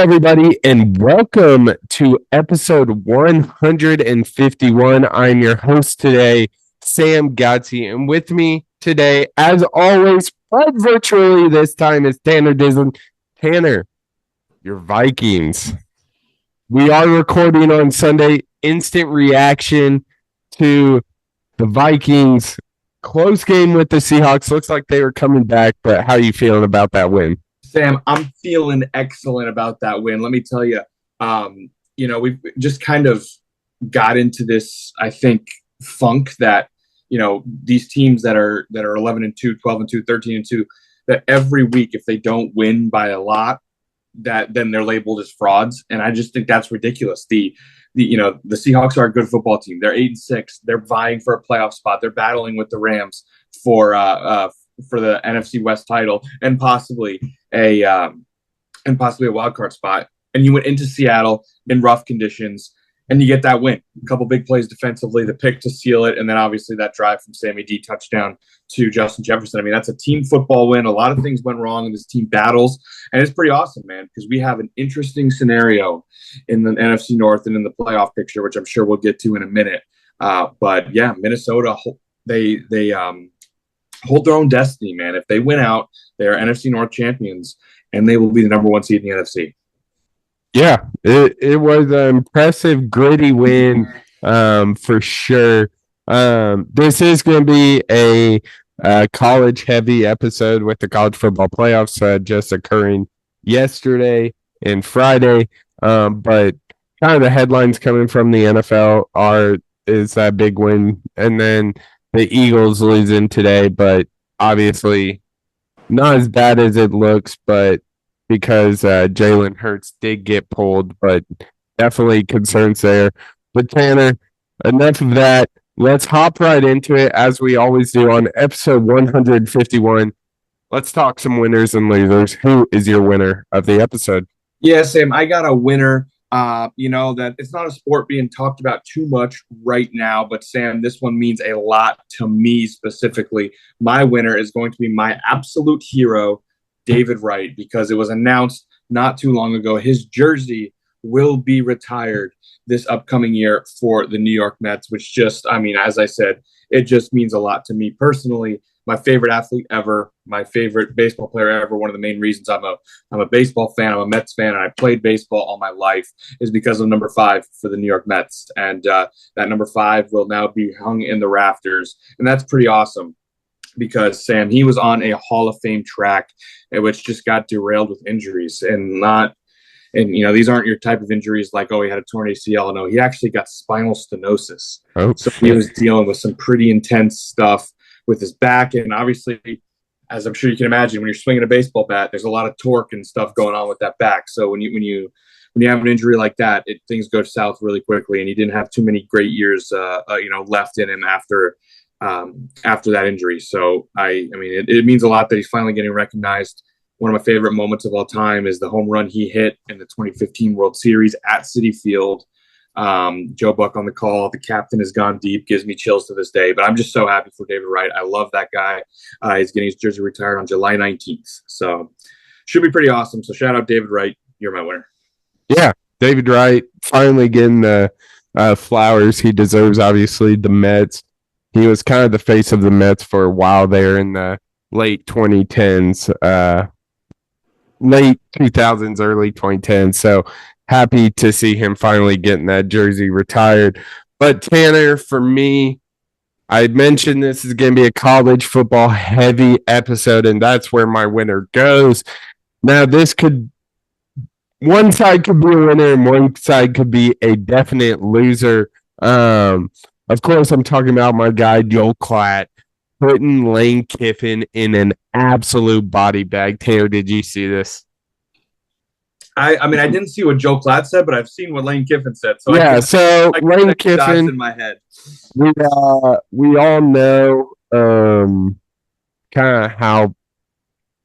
everybody, and welcome to episode 151. I'm your host today, Sam Gottlieb, and with me today, as always, but virtually this time, is Tanner Dislin. Tanner, your Vikings. We are recording on Sunday. Instant reaction to the Vikings. Close game with the Seahawks. Looks like they were coming back, but how are you feeling about that win? Sam, I'm feeling excellent about that win. Let me tell you, we've just kind of got into this, I think, funk that, these teams that are 11-2, 12-2, 13-2, that every week, if they don't win by a lot, that then they're labeled as frauds. And I just think that's ridiculous. The Seahawks are a good football team. They're 8-6. They're vying for a playoff spot. They're battling with the Rams for the NFC West title and possibly a wild card spot. And you went into Seattle in rough conditions and you get that win. A couple big plays defensively, the pick to seal it, and then obviously that drive from Sammy D touchdown to Justin Jefferson. I mean, that's a team football win. A lot of things went wrong in this team battles, and it's pretty awesome, man, because we have an interesting scenario in the NFC North and in the playoff picture, which I'm sure we'll get to in a minute. But yeah, Minnesota, they hold their own destiny, man. If they win out, they are NFC North champions, and they will be the number one seed in the NFC. Yeah, it was an impressive, gritty win for sure. This is going to be a college-heavy episode with the college football playoffs just occurring yesterday and Friday. But kind of the headlines coming from the NFL is that big win, and then the Eagles losing today, but obviously not as bad as it looks, but because Jalen Hurts did get pulled, but definitely concerns there. But Tanner, enough of that. Let's hop right into it as we always do on episode 151. Let's talk some winners and losers. Who is your winner of the episode? Yeah, Sam, I got a winner. That it's not a sport being talked about too much right now, but Sam, this one means a lot to me specifically. My winner is going to be my absolute hero, David Wright, because it was announced not too long ago his jersey will be retired this upcoming year for the New York Mets, which just, as I said, it just means a lot to me personally. My favorite athlete ever, my favorite baseball player ever. One of the main reasons I'm a baseball fan, I'm a Mets fan, and I played baseball all my life is because of number 5 for the New York Mets. And that number 5 will now be hung in the rafters. And that's pretty awesome because, Sam, he was on a Hall of Fame track, which just got derailed with injuries and these aren't your type of injuries like, he had a torn ACL. No, he actually got spinal stenosis. Oh. So he was dealing with some pretty intense stuff with his back, and obviously, as I'm sure you can imagine, when you're swinging a baseball bat, there's a lot of torque and stuff going on with that back. So when you have an injury like that, things go south really quickly, and he didn't have too many great years, left in him after that injury. So it means a lot that he's finally getting recognized. One of my favorite moments of all time is the home run he hit in the 2015 World Series at Citi Field. Joe Buck on the call. The captain has gone deep. Gives me chills to this day. But I'm just so happy for David Wright. I love that guy. He's getting his jersey retired on July 19th. So should be pretty awesome. So shout out David Wright. You're my winner. Yeah, David Wright finally getting the flowers he deserves. Obviously, the Mets. He was kind of the face of the Mets for a while there in the late 2010s, late 2000s, early 2010s. So happy to see him finally getting that jersey retired. But Tanner, for me, I mentioned this is going to be a college football heavy episode, and that's where my winner goes. Now, one side could be a winner and one side could be a definite loser. Of course, I'm talking about my guy, Joel Klatt, putting Lane Kiffin in an absolute body bag. Tanner, did you see this? I didn't see what Joe Klatt said, but I've seen what Lane Kiffin said. So yeah, Lane Kiffin in my head. We all know kind of how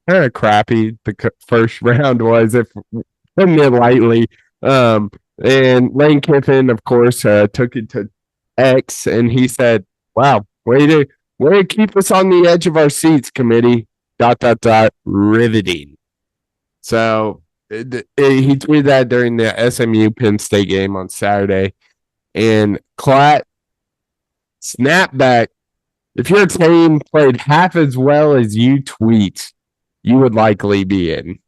kind of crappy the first round was, if putting it lightly. And Lane Kiffin, of course, took it to X, and he said, "Wow, way to keep us on the edge of our seats, committee. ... Riveting." So He tweeted that during the SMU Penn State game on Saturday. And Klatt snapback. If your team played half as well as you tweet, you would likely be in.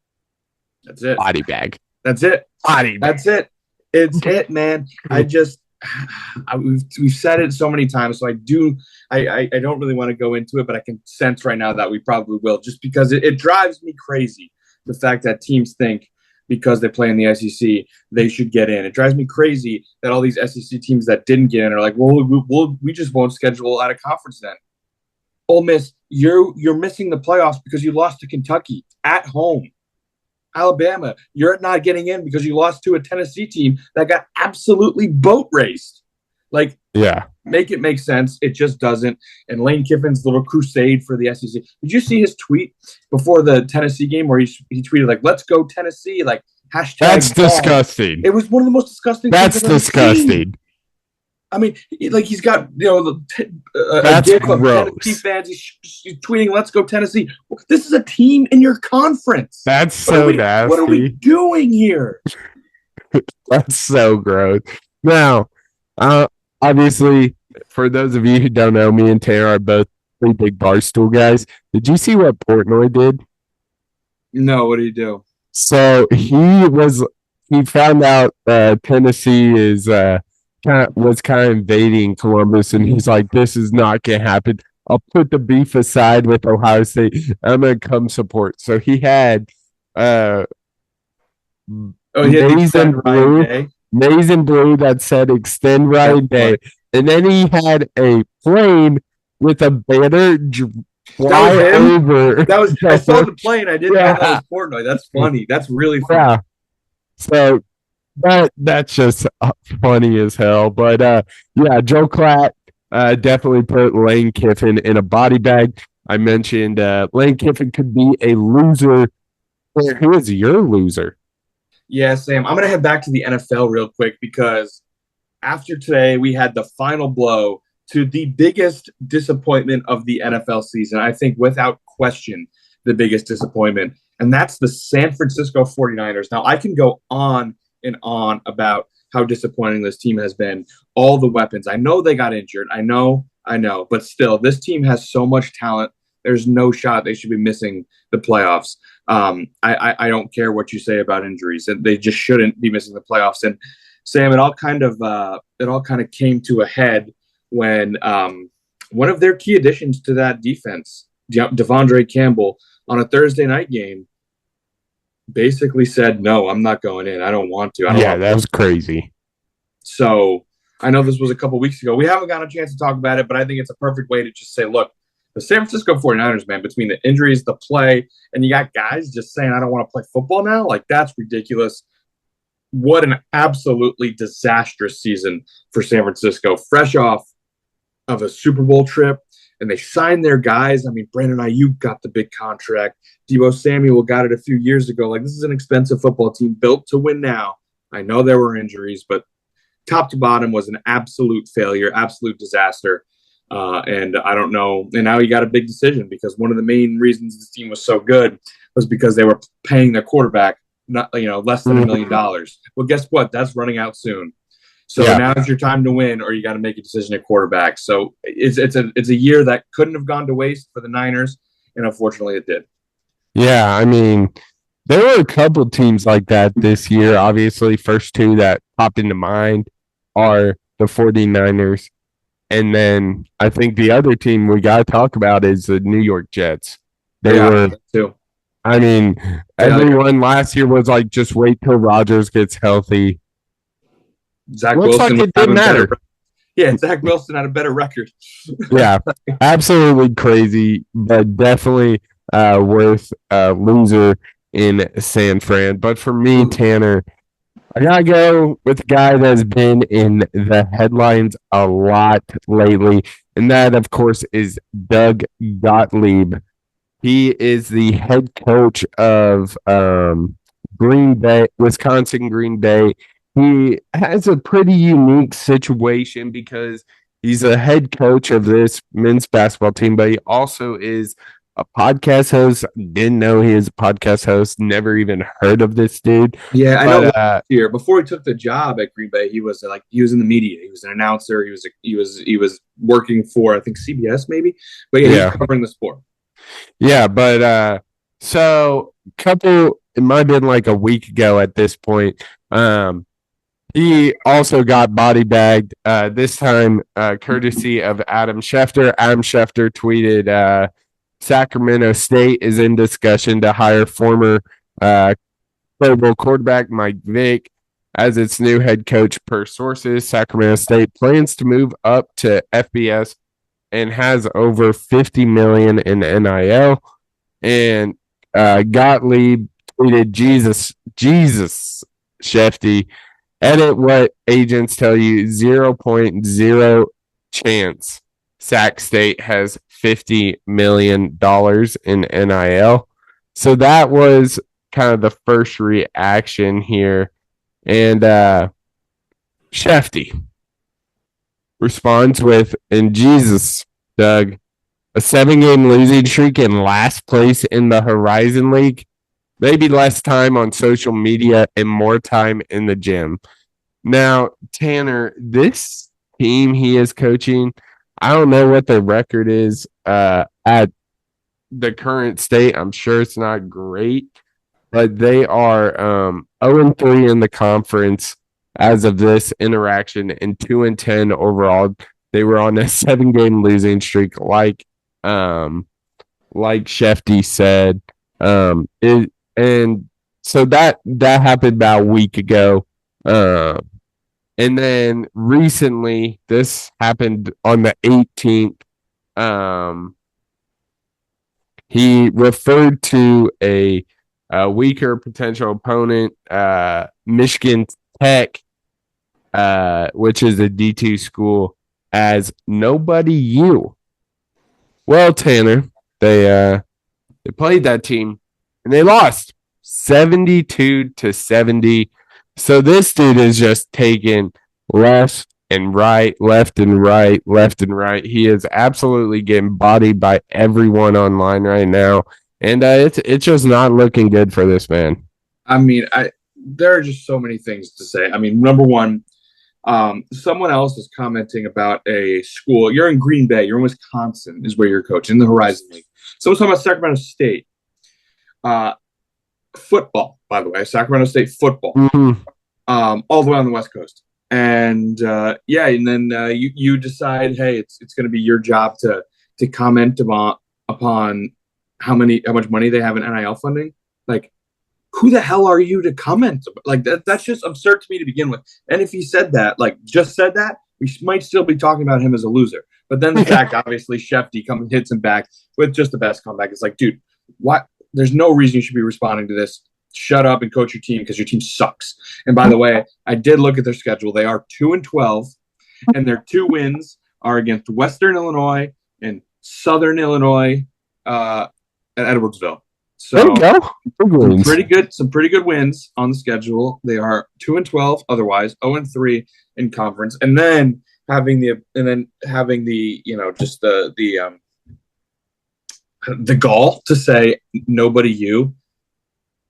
That's it. Body bag. That's it. Body bag. That's it. It's it, man. We've said it so many times, so I don't really want to go into it, but I can sense right now that we probably will, just because it drives me crazy, the fact that teams think because they play in the SEC, they should get in. It drives me crazy that all these SEC teams that didn't get in are like, well, we just won't schedule out of conference then. Ole Miss, you're missing the playoffs because you lost to Kentucky at home. Alabama, you're not getting in because you lost to a Tennessee team that got absolutely boat raced. Like, yeah, make it make sense. It just doesn't. And Lane Kiffin's little crusade for the SEC. Did you see his tweet before the Tennessee game where he tweeted like, "Let's go Tennessee"? Like hashtag. That's disgusting. It was one of the most disgusting. That's disgusting. I mean, like he's got that's a gif of gross. Tennessee fans. He's tweeting, "Let's go Tennessee." This is a team in your conference. That's so nasty. What are we doing here? That's so gross. Now, obviously, for those of you who don't know, me and Tanner are both pretty big Barstool guys. Did you see what Portnoy did? No, what did he do? So he found out Tennessee was kind of invading Columbus, and he's like, "This is not gonna happen. I'll put the beef aside with Ohio State. I'm gonna come support." So he had maize and blue that said "Extend Ryan Day," and then he had a plane with a banner fly over. I saw the plane. I didn't know that was Portnoy. That's funny. That's really funny. Yeah. So that's just funny as hell. But Joe Klatt definitely put Lane Kiffin in a body bag. I mentioned Lane Kiffin could be a loser. Who is your loser? Yeah, Sam. I'm going to head back to the NFL real quick because after today, we had the final blow to the biggest disappointment of the NFL season. I think without question, the biggest disappointment. And that's the San Francisco 49ers. Now, I can go on and on about how disappointing this team has been. All the weapons. I know they got injured. I know. But still, this team has so much talent. There's no shot they should be missing the playoffs. I don't care what you say about injuries. They just shouldn't be missing the playoffs. And Sam, it all kind of came to a head when one of their key additions to that defense, Devondre Campbell, on a Thursday night game, basically said, "No, I'm not going in. I don't want to." That was crazy. So I know this was a couple weeks ago. We haven't gotten a chance to talk about it, but I think it's a perfect way to just say, look, the San Francisco 49ers, man, between the injuries, the play, and you got guys just saying, "I don't want to play football now." Like, that's ridiculous. What an absolutely disastrous season for San Francisco. Fresh off of a Super Bowl trip, and they signed their guys. I mean, Brandon Ayuk got the big contract. Deebo Samuel got it a few years ago. Like, this is an expensive football team built to win now. I know there were injuries, but top to bottom was an absolute failure, absolute disaster. And I don't know. And now you got a big decision because one of the main reasons this team was so good was because they were paying their quarterback less than $1 million. Well, guess what? That's running out soon. So now is your time to win, or you got to make a decision at quarterback. So it's a year that couldn't have gone to waste for the Niners, and unfortunately it did. Yeah, I mean, there were a couple teams like that this year. Obviously, first two that popped into mind are the 49ers. And then I think the other team we got to talk about is the New York Jets. They were too. I mean, everyone last year was like, just wait till Rodgers gets healthy. Zach Looks Wilson like it didn't matter. Zach Wilson had a better record. Yeah, absolutely crazy, but definitely worth a loser in San Fran. But for me, Tanner, I gotta go with a guy that's been in the headlines a lot lately, and that, of course, is Doug Gottlieb. He is the head coach of Wisconsin Green Bay. He has a pretty unique situation because he's a head coach of this men's basketball team, but he also is a podcast host. Didn't know he was a podcast host. Never even heard of this dude. Yeah, I know. But Last year, before he took the job at Green Bay, he was in the media. He was an announcer. He was working for, I think, CBS maybe. But yeah, he was covering the sport. Yeah, but so it might have been like a week ago at this point. He also got body bagged, this time courtesy of Adam Schefter. Adam Schefter tweeted, Sacramento State is in discussion to hire former Pro Bowl quarterback Mike Vick as its new head coach per sources. Sacramento State plans to move up to FBS and has over $50 million in NIL. And Gottlieb tweeted, Jesus, Shefty, edit what agents tell you, 0.0 chance Sac State has $50 million in NIL. So that was kind of the first reaction here. And Shefty responds with, in Jesus, Doug, a 7-game losing streak in last place in the Horizon League, maybe less time on social media and more time in the gym. Now, Tanner, this team he is coaching, I don't know what their record is at the current state. I'm sure it's not great, but they are 0-3 in the conference as of this interaction and 2-10 overall. They were on a 7-game losing streak, like Shefty said. And so that happened about a week ago. And then recently, this happened on the 18th. He referred to a weaker potential opponent, Michigan Tech, which is a D2 school, as nobody you. Well, Tanner, they played that team and they lost 72-70. So this dude is just taking left and right. He is absolutely getting bodied by everyone online right now, and it's just not looking good for this man. I mean, there are just so many things to say. I mean, number one, someone else is commenting about a school. You're in Green Bay. You're in Wisconsin is where you're coaching in the Horizon League. Someone's talking about Sacramento State. Football, by the way, Sacramento State football, all the way on the West Coast. And and then you decide, hey, it's going to be your job to comment upon how much money they have in NIL funding. Like, who the hell are you to comment? Like that's just absurd to me to begin with. And if he said that, we might still be talking about him as a loser. But then the fact, obviously, Shefty comes and hits him back with just the best comeback. It's like, dude, what? There's no reason you should be responding to this. Shut up and coach your team because your team sucks. And by the way, I did look at their schedule. They are 2-12, and their 2 wins are against Western Illinois and Southern Illinois at Edwardsville. So there you go. Some pretty good wins on the schedule. They are 2-12 otherwise, 0-3 in conference, and then having the gall to say nobody you.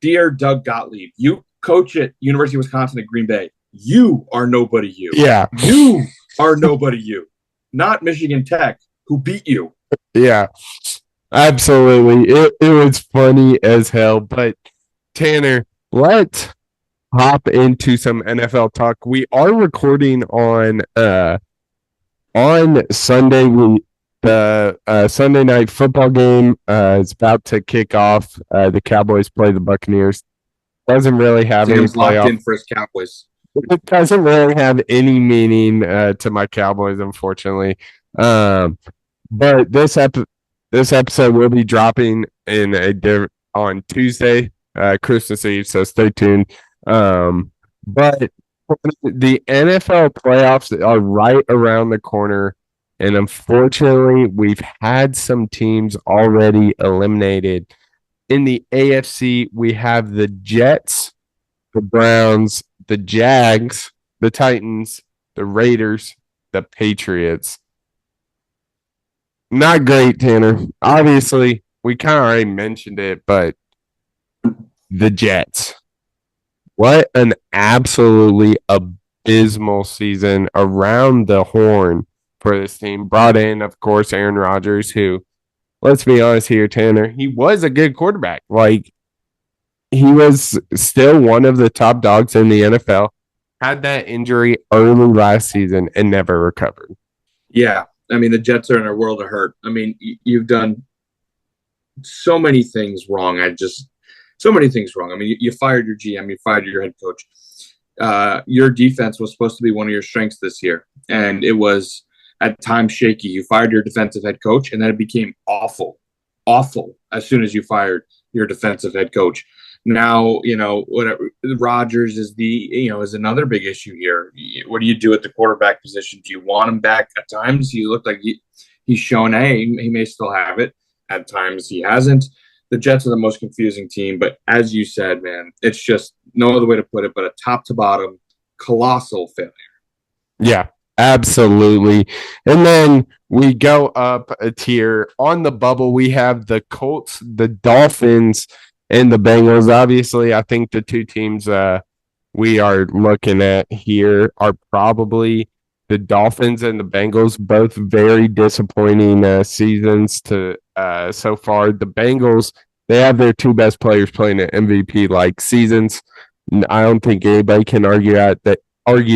Dear Doug Gottlieb, you coach at University of Wisconsin at Green Bay. You are nobody you. Yeah. You are nobody you. Not Michigan Tech, who beat you. Yeah, absolutely. It was funny as hell. But Tanner, let's hop into some NFL talk. We are recording on Sunday. The Sunday night football game is about to kick off. The Cowboys play the Buccaneers. Doesn't really have any playoff. Locked in for his Cowboys. It doesn't really have any meaning to my Cowboys, unfortunately. But this episode will be dropping on Tuesday, Christmas Eve. So stay tuned. But the NFL playoffs are right around the corner. And unfortunately, we've had some teams already eliminated. In the AFC, we have the Jets, the Browns, the Jags, the Titans, the Raiders, the Patriots. Not great, Tanner. Obviously, we kind of already mentioned it, but the Jets. What an absolutely abysmal season around the horn for this team. Brought in, of course, Aaron Rodgers, who, let's be honest here, Tanner, he was a good quarterback. Like, he was still one of the top dogs in the NFL. Had that injury early last season and never recovered. Yeah. I mean, the Jets are in a world of hurt. I mean, you've done so many things wrong. So many things wrong. I mean, you fired your GM, you fired your head coach. Your defense was supposed to be one of your strengths this year, and it was at times shaky. You fired your defensive head coach, and then it became awful, awful as soon as you fired your defensive head coach. Now, whatever Rodgers is another big issue here. What do you do at the quarterback position? Do you want him back? At times, he looked like he's shown, he may still have it. At times, he hasn't. The Jets are the most confusing team, but as you said, man, it's just no other way to put it, but a top to bottom colossal failure. Yeah, absolutely. And then we go up a tier on the bubble. We have the Colts, the Dolphins, and the Bengals. Obviously, I think the two teams we are looking at here are probably the Dolphins and the Bengals, both very disappointing seasons to so far. The Bengals, they have their two best players playing at MVP like seasons. I don't think anybody can argue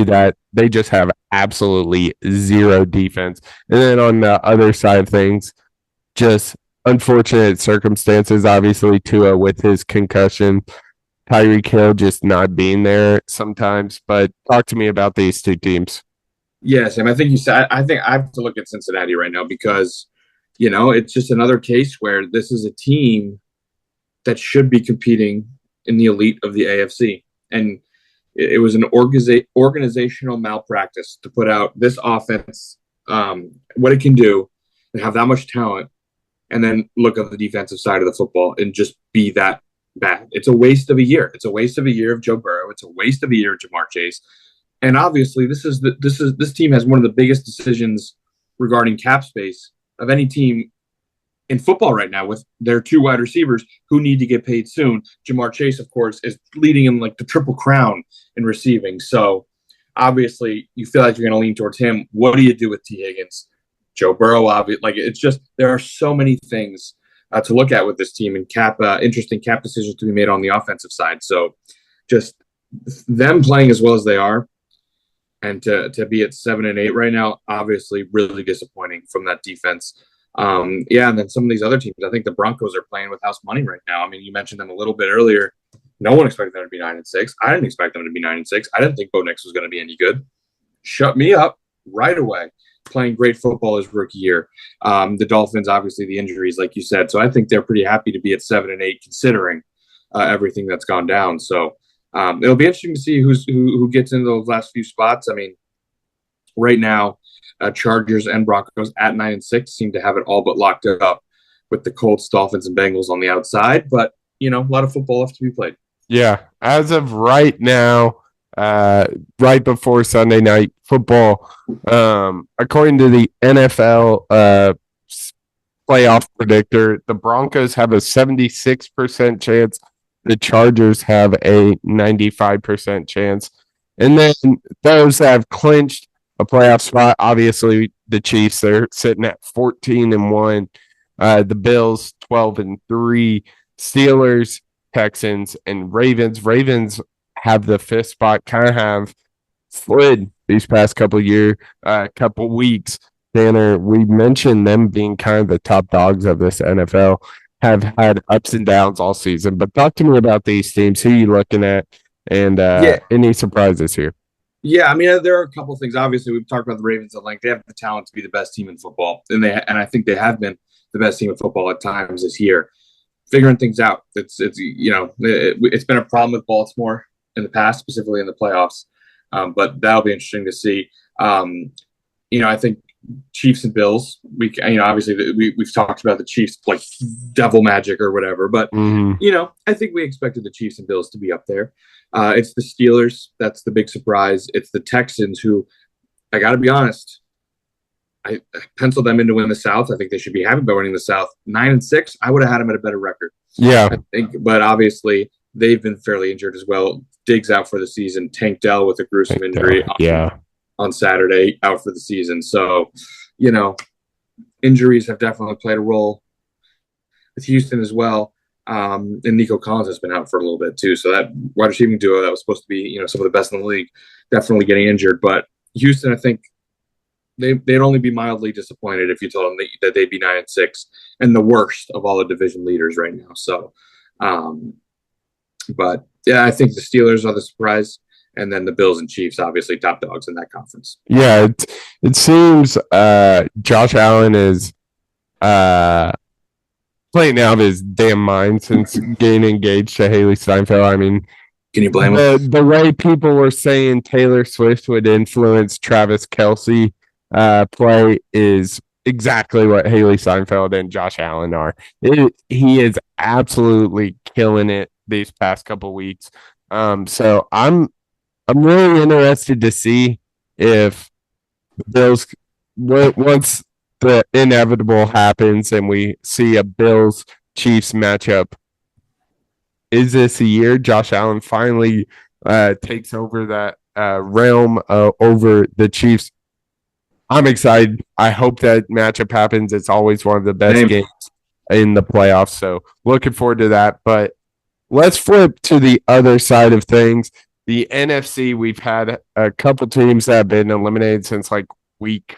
that they just have absolutely zero defense. And then on the other side of things, just unfortunate circumstances. Obviously, Tua with his concussion, Tyreek Hill just not being there sometimes. But talk to me about these two teams. Yes, and I think you said. I think I have to look at Cincinnati right now because, it's just another case where this is a team that should be competing in the elite of the AFC, and it was an organizational malpractice to put out this offense, what it can do, and have that much talent, and then look at the defensive side of the football and just be that bad. It's a waste of a year. It's a waste of a year of Joe Burrow. It's a waste of a year of Jamar Chase. And obviously, this team has one of the biggest decisions regarding cap space of any team in football right now, with their two wide receivers who need to get paid soon. Jamar Chase, of course, is leading in like the triple crown in receiving. So obviously, you feel like you're going to lean towards him. What do you do with T. Higgins? Joe Burrow, obviously, like it's just there are so many things to look at with this team and interesting cap decisions to be made on the offensive side. So just them playing as well as they are. And to be at 7-8 right now, obviously, really disappointing from that defense. And then some of these other teams, I think the Broncos are playing with house money right now. I mean, you mentioned them a little bit earlier. No one expected them to be 9-6. I didn't expect them to be 9-6. I didn't think Bo Nix was going to be any good. Shut me up right away. Playing great football his rookie year. The Dolphins, obviously, the injuries, like you said. So I think they're pretty happy to be at 7-8, considering everything that's gone down. So it'll be interesting to see who gets into those last few spots. I mean, right now, Chargers and Broncos at 9-6 seem to have it all but locked up, with the Colts, Dolphins, and Bengals on the outside. But a lot of football left to be played. Yeah, as of right now, right before Sunday night football, according to the NFL playoff predictor, the Broncos have a 76% chance. The Chargers have a 95% chance. And then those that have clinched a playoff spot, obviously the Chiefs, they're sitting at 14-1. The Bills 12-3. Steelers, Texans, and Ravens. Ravens have the fifth spot, kind of have slid these past couple weeks. Tanner, we mentioned them being kind of the top dogs of this NFL, have had ups and downs all season. But talk to me about these teams. Who are you looking at? And any surprises here? Yeah, I mean, there are a couple of things. Obviously, we've talked about the Ravens at length. They have the talent to be the best team in football, and I think they have been the best team in football at times this year, figuring things out. It's been a problem with Baltimore in the past, specifically in the playoffs, but that'll be interesting to see. I think Chiefs and Bills. Obviously we've talked about the Chiefs like devil magic or whatever, but I think we expected the Chiefs and Bills to be up there. It's the Steelers that's the big surprise. It's the Texans, who, I got to be honest, I penciled them in to win the South. I think they should be happy about winning the South. 9-6, I would have had them at a better record. Yeah. I think, but obviously they've been fairly injured as well. Diggs out for the season. Tank Dell with a gruesome injury on Saturday, out for the season. So, injuries have definitely played a role with Houston as well. And Nico Collins has been out for a little bit too. So that wide receiving duo that was supposed to be, some of the best in the league, definitely getting injured. But Houston, I think they'd only be mildly disappointed if you told them that they'd be 9-6 and the worst of all the division leaders right now. So, but yeah, I think the Steelers are the surprise, and then the Bills and Chiefs, obviously top dogs in that conference. Yeah, it seems Josh Allen is playing out his damn mind since getting engaged to Haley Steinfeld. I mean, can you blame him? The way people were saying Taylor Swift would influence Travis Kelce play is exactly what Haley Steinfeld and Josh Allen are. He is absolutely killing it these past couple weeks. So I'm really interested to see if the Bills, once the inevitable happens and we see a Bills Chiefs matchup, is this a year Josh Allen finally takes over that realm over the Chiefs? I'm excited. I hope that matchup happens. It's always one of the best games in the playoffs. So looking forward to that. But let's flip to the other side of things. The NFC, we've had a couple teams that have been eliminated since like week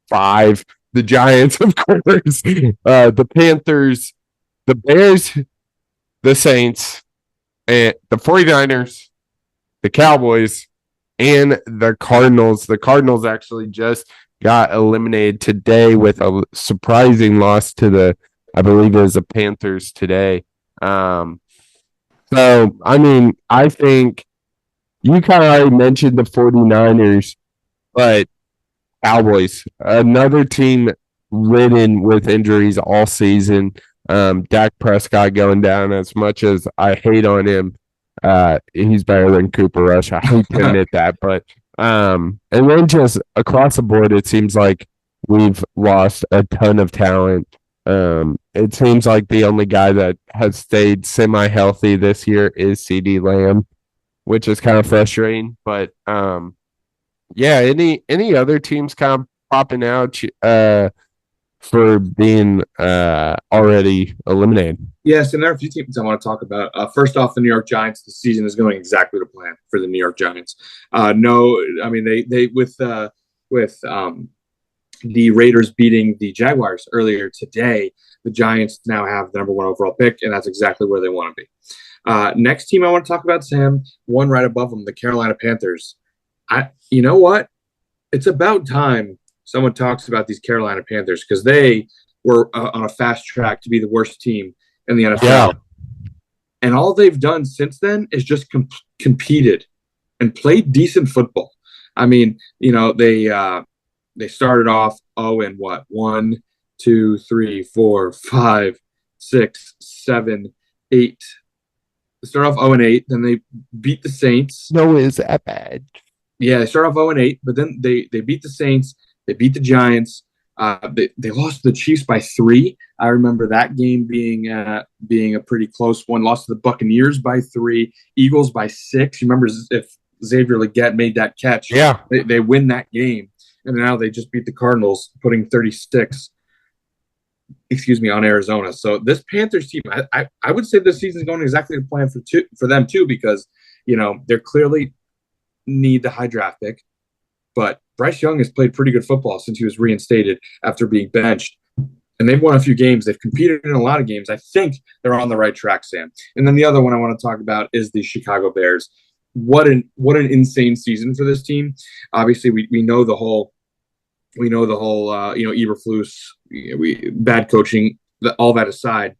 5. The Giants, of course, the Panthers, the Bears, the Saints, and the 49ers, the Cowboys, and the Cardinals. The Cardinals actually just got eliminated today with a surprising loss to I believe it was the Panthers today. So, I mean, I think you kind of already mentioned the 49ers, but Cowboys, another team ridden with injuries all season. Dak Prescott going down. As much as I hate on him, he's better than Cooper Rush. I hate to admit that, but and then just across the board, it seems like we've lost a ton of talent. It seems like the only guy that has stayed semi-healthy this year is CeeDee Lamb, which is kind of frustrating. But yeah, any other teams kind of popping out for being already eliminated? Yes, and there are a few teams I want to talk about. First off, the New York Giants. The season is going exactly to plan for the New York Giants. No, I mean they with the Raiders beating the Jaguars earlier today, the Giants now have the number 1 overall pick, and that's exactly where they want to be. Next team I want to talk about, Sam, one right above them, the Carolina Panthers. You know what? It's about time someone talks about these Carolina Panthers, because they were on a fast track to be the worst team in the NFL. Yeah. And all they've done since then is just competed and played decent football. I mean, they started off 1, 2, 3, 4, 5, 6, 7, 8. They started off 0-8, then they beat the Saints. No, is that bad? Yeah, they started off 0-8, but then they beat the Saints, they beat the Giants. They lost to the Chiefs by 3. I remember that game being a pretty close one. Lost to the Buccaneers by 3, Eagles by 6. You remember if Xavier Legette made that catch? Yeah, they win that game, and now they just beat the Cardinals, putting 36. On Arizona. So this Panthers team, I would say this season is going exactly to plan for them too, because they're clearly need the high draft pick, but Bryce Young has played pretty good football since he was reinstated after being benched, and they've won a few games. They've competed in a lot of games. I think they're on the right track, Sam. And then the other one I want to talk about is the Chicago Bears. What an insane season for this team. Obviously, we know the whole Eberflus, bad coaching, all that aside.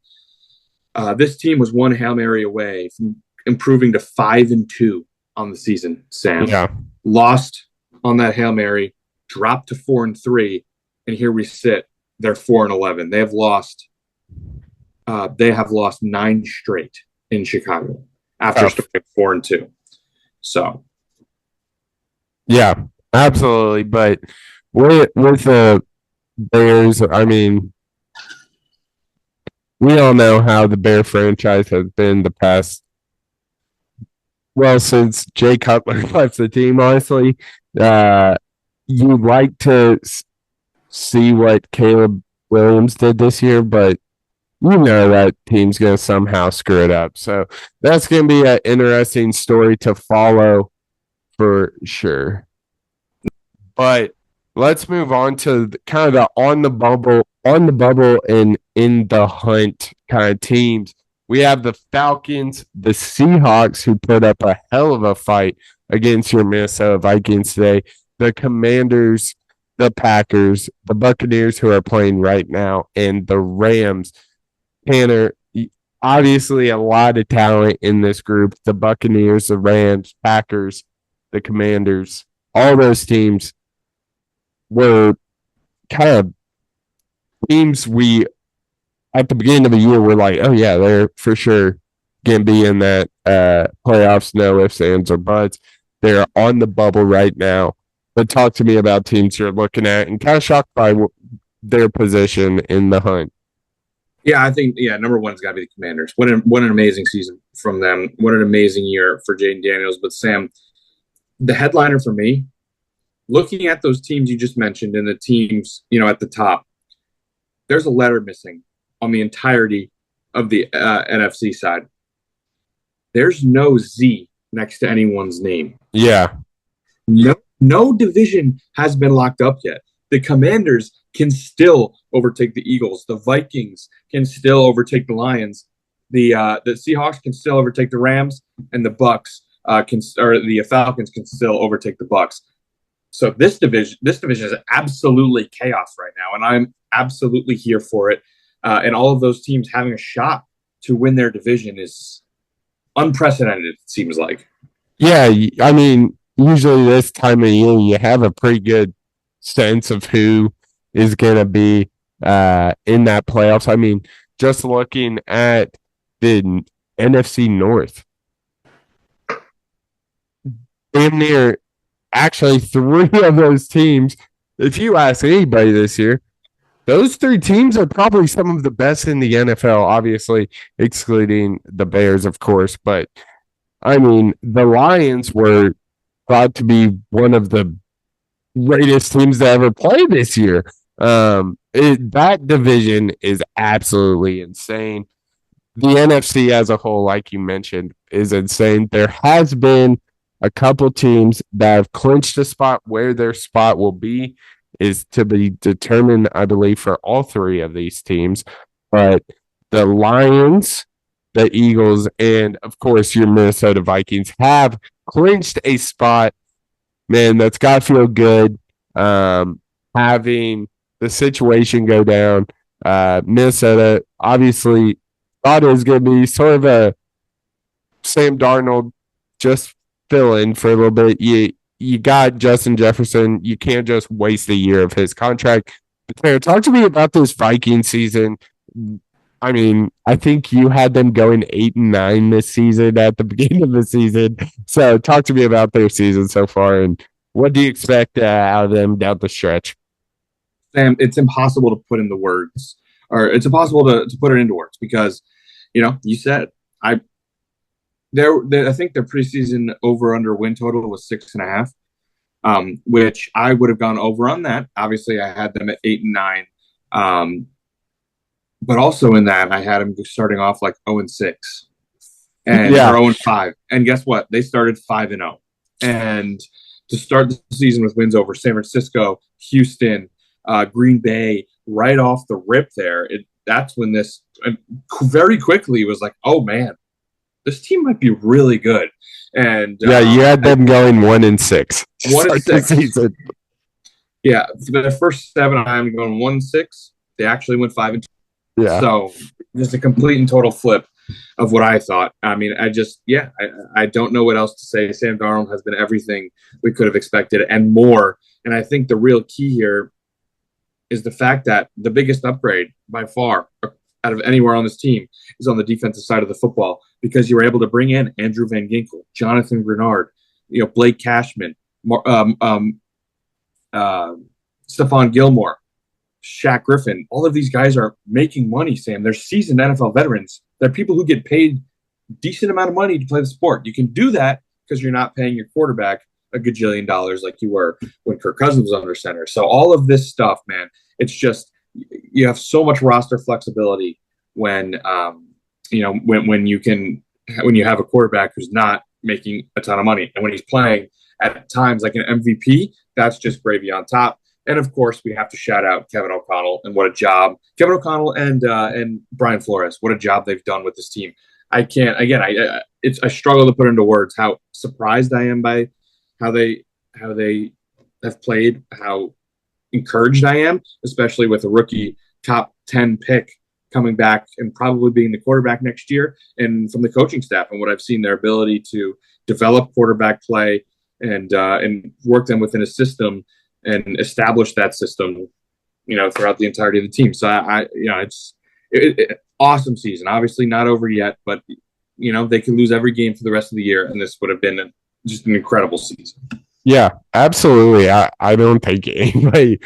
This team was one Hail Mary away from improving to 5-2 on the season, Sam. Yeah. Lost on that Hail Mary, dropped to 4-3, and here we sit. They're 4-11. They have lost 9 straight in Chicago after starting 4-2. So, yeah, absolutely. But with Bears, I mean, we all know how the Bear franchise has been the past, well, since Jay Cutler left the team, honestly. Uh, you'd like to see what Caleb Williams did this year, but you know that team's going to somehow screw it up. So that's going to be an interesting story to follow for sure. But let's move on to kind of the on the bubble, and in the hunt kind of teams. We have the Falcons, the Seahawks, who put up a hell of a fight against your Minnesota Vikings today. The Commanders, the Packers, the Buccaneers, who are playing right now, and the Rams. Tanner, obviously a lot of talent in this group. The Buccaneers, the Rams, Packers, the Commanders, all those teams were kind of teams we at the beginning of the year were like, oh yeah, they're for sure gonna be in that playoffs, no ifs, ands, or buts. They're on the bubble right now. But talk to me about teams you're looking at and kind of shocked by their position in the hunt. Yeah, I think number one's got to be the Commanders. What an amazing season from them. What an amazing year for Jaden Daniels. But Sam, the headliner for me, looking at those teams you just mentioned and the teams at the top, there's a letter missing on the entirety of the NFC side. There's no Z next to anyone's name. Yeah. No division has been locked up yet. The Commanders can still overtake the Eagles. The Vikings can still overtake the Lions. The Seahawks can still overtake the Rams, and the the Falcons can still overtake the Bucs. So this division is absolutely chaos right now, and I'm absolutely here for it. And all of those teams having a shot to win their division is unprecedented, it seems like. Yeah, I mean, usually this time of year you have a pretty good sense of who is going to be in that playoffs. I mean, just looking at the NFC North, damn near actually three of those teams, if you ask anybody this year, those three teams are probably some of the best in the NFL, obviously excluding the Bears, of course. But I mean, the Lions were thought to be one of the greatest teams to ever play this year. That division is absolutely insane. The NFC as a whole, like you mentioned, is insane. There has been a couple teams that have clinched a spot. Where their spot will be is to be determined, I believe, for all three of these teams. But the Lions, the Eagles, and of course your Minnesota Vikings have clinched a spot. Man, that's got to feel good. Having the situation go down. Minnesota obviously thought it was going to be sort of a Sam Darnold just fill in for a little bit. You got Justin Jefferson. You can't just waste a year of his contract. But talk to me about this Viking season. I mean, I think you had them going 8-9 this season at the beginning of the season. So talk to me about their season so far and what do you expect out of them down the stretch? Sam, it's impossible to put in the words, or it's impossible to put it into words because, you said I think their preseason over/under win total was 6.5, which I would have gone over on that. Obviously, I had them at 8-9, but also in that I had them starting off like 0-6 and or 0-5, and guess what? They started 5-0, and to start the season with wins over San Francisco, Houston, Green Bay, right off the rip there. That's when this very quickly was like, oh man, this team might be really good. And you had them going 1-6. 1-6. Yeah, for the first 7, I'm going 1-6. They actually went 5-2. Yeah. So just a complete and total flip of what I thought. I mean, I don't know what else to say. Sam Darnold has been everything we could have expected and more. And I think the real key here is the fact that the biggest upgrade by far out of anywhere on this team is on the defensive side of the football because you were able to bring in Andrew Van Ginkel, Jonathan Grenard, Blake Cashman, Stephon Gilmore. Shaq Griffin. All of these guys are making money, Sam. They're seasoned NFL veterans. They're people who get paid decent amount of money to play the sport. You can do that because you're not paying your quarterback a gajillion dollars like you were when Kirk Cousins was under center. So all of this stuff, man, it's just you have so much roster flexibility when when you have a quarterback who's not making a ton of money, and when he's playing at times like an MVP, that's just gravy on top. And of course, we have to shout out Kevin O'Connell and what a job Kevin O'Connell and Brian Flores. What a job they've done with this team. I can't again. I struggle to put into words how surprised I am by how they have played, how encouraged I am, especially with a rookie top 10 pick coming back and probably being the quarterback next year, and from the coaching staff and what I've seen, their ability to develop quarterback play and work them within a system and establish that system, throughout the entirety of the team. So it's awesome season. Obviously not over yet, but they can lose every game for the rest of the year, and this would have been just an incredible season. Yeah, absolutely. I don't think anybody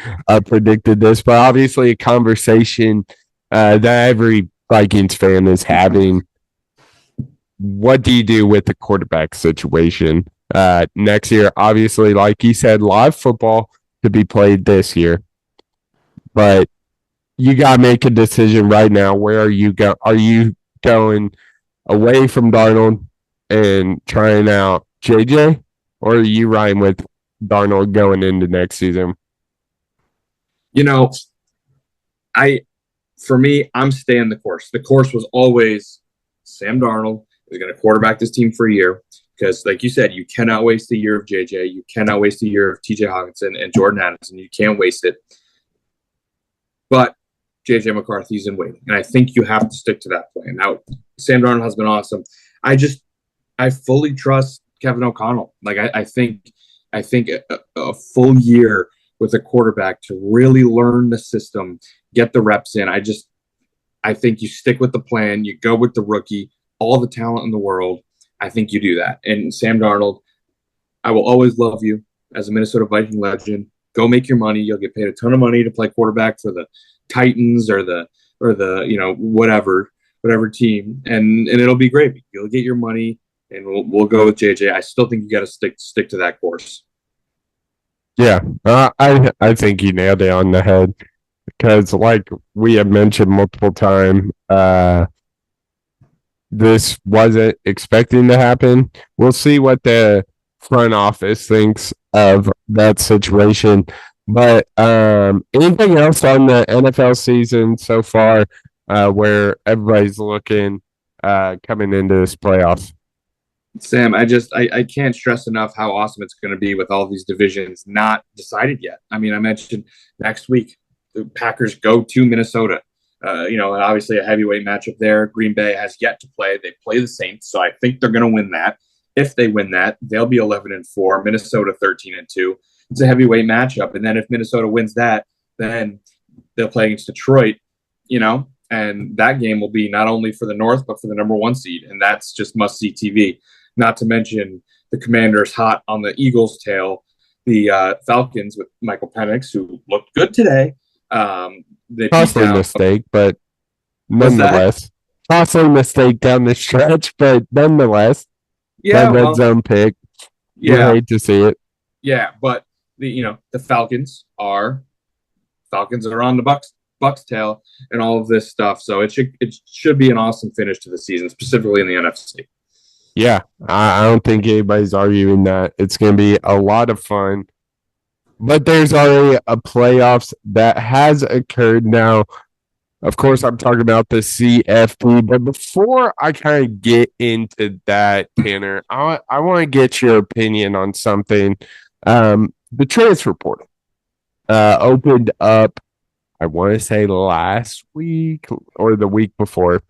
predicted this, but obviously a conversation that every Vikings fan is having. What do you do with the quarterback situation next year? Obviously, like you said, live football to be played this year, but you got to make a decision right now. Where are you going? Are you going away from Darnold and trying out JJ, or are you riding with Darnold going into next season? For me, I'm staying the course. The course was always Sam Darnold is going to quarterback this team for a year because, like you said, you cannot waste a year of JJ. You cannot waste a year of TJ Hawkinson and Jordan Addison. You can't waste it. But JJ McCarthy's in waiting, and I think you have to stick to that plan. Now, Sam Darnold has been awesome. I fully trust Kevin O'Connell. Like I think a full year with a quarterback to really learn the system, get the reps in. I think you stick with the plan. You go with the rookie, all the talent in the world. I think you do that. And Sam Darnold, I will always love you as a Minnesota Viking legend. Go make your money. You'll get paid a ton of money to play quarterback for the Titans or the whatever team, and it'll be great. You'll get your money, and we'll go with JJ. I still think you got to stick to that course. Yeah, I think you nailed it on the head because, like we have mentioned multiple times, this wasn't expecting to happen. We'll see what the front office thinks of that situation. But anything else on the NFL season so far where everybody's looking coming into this playoffs? Sam, I can't stress enough how awesome it's going to be with all these divisions not decided yet. I mean, I mentioned next week the Packers go to Minnesota. And obviously a heavyweight matchup there. Green Bay has yet to play. They play the Saints, so I think they're going to win that. If they win that, they'll be 11-4. Minnesota 13-2. It's a heavyweight matchup, and then if Minnesota wins that, then they'll play against Detroit. And that game will be not only for the North but for the number 1 seed, and that's just must-see TV. Not to mention the Commanders hot on the Eagles' tail, the Falcons with Michael Penix, who looked good today. Costly mistake, but nonetheless. Costly mistake down the stretch, but nonetheless. Yeah, red zone pick. Yeah. I hate to see it. Yeah, but the Falcons are on the Bucks tail and all of this stuff. So it should be an awesome finish to the season, specifically in the NFC. Yeah, I don't think anybody's arguing that. It's going to be a lot of fun. But there's already a playoffs that has occurred now. Of course, I'm talking about the CFP. But before I kind of get into that, Tanner, I want to get your opinion on something. The transfer portal opened up, I want to say last week or the week before,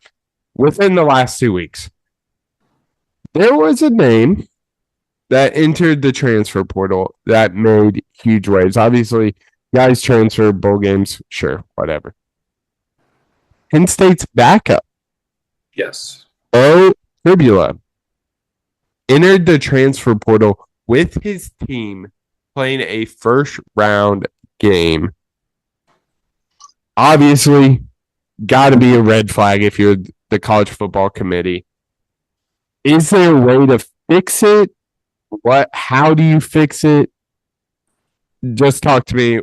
within the last 2 weeks. There was a name that entered the transfer portal that made huge waves. Obviously, guys transfer bowl games, sure, whatever. Penn State's backup. Yes. Tribula entered the transfer portal with his team playing a first round game obviously got to be a red flag if you're the college football committee. Is there a way to fix it? How do you fix it? Just talk to me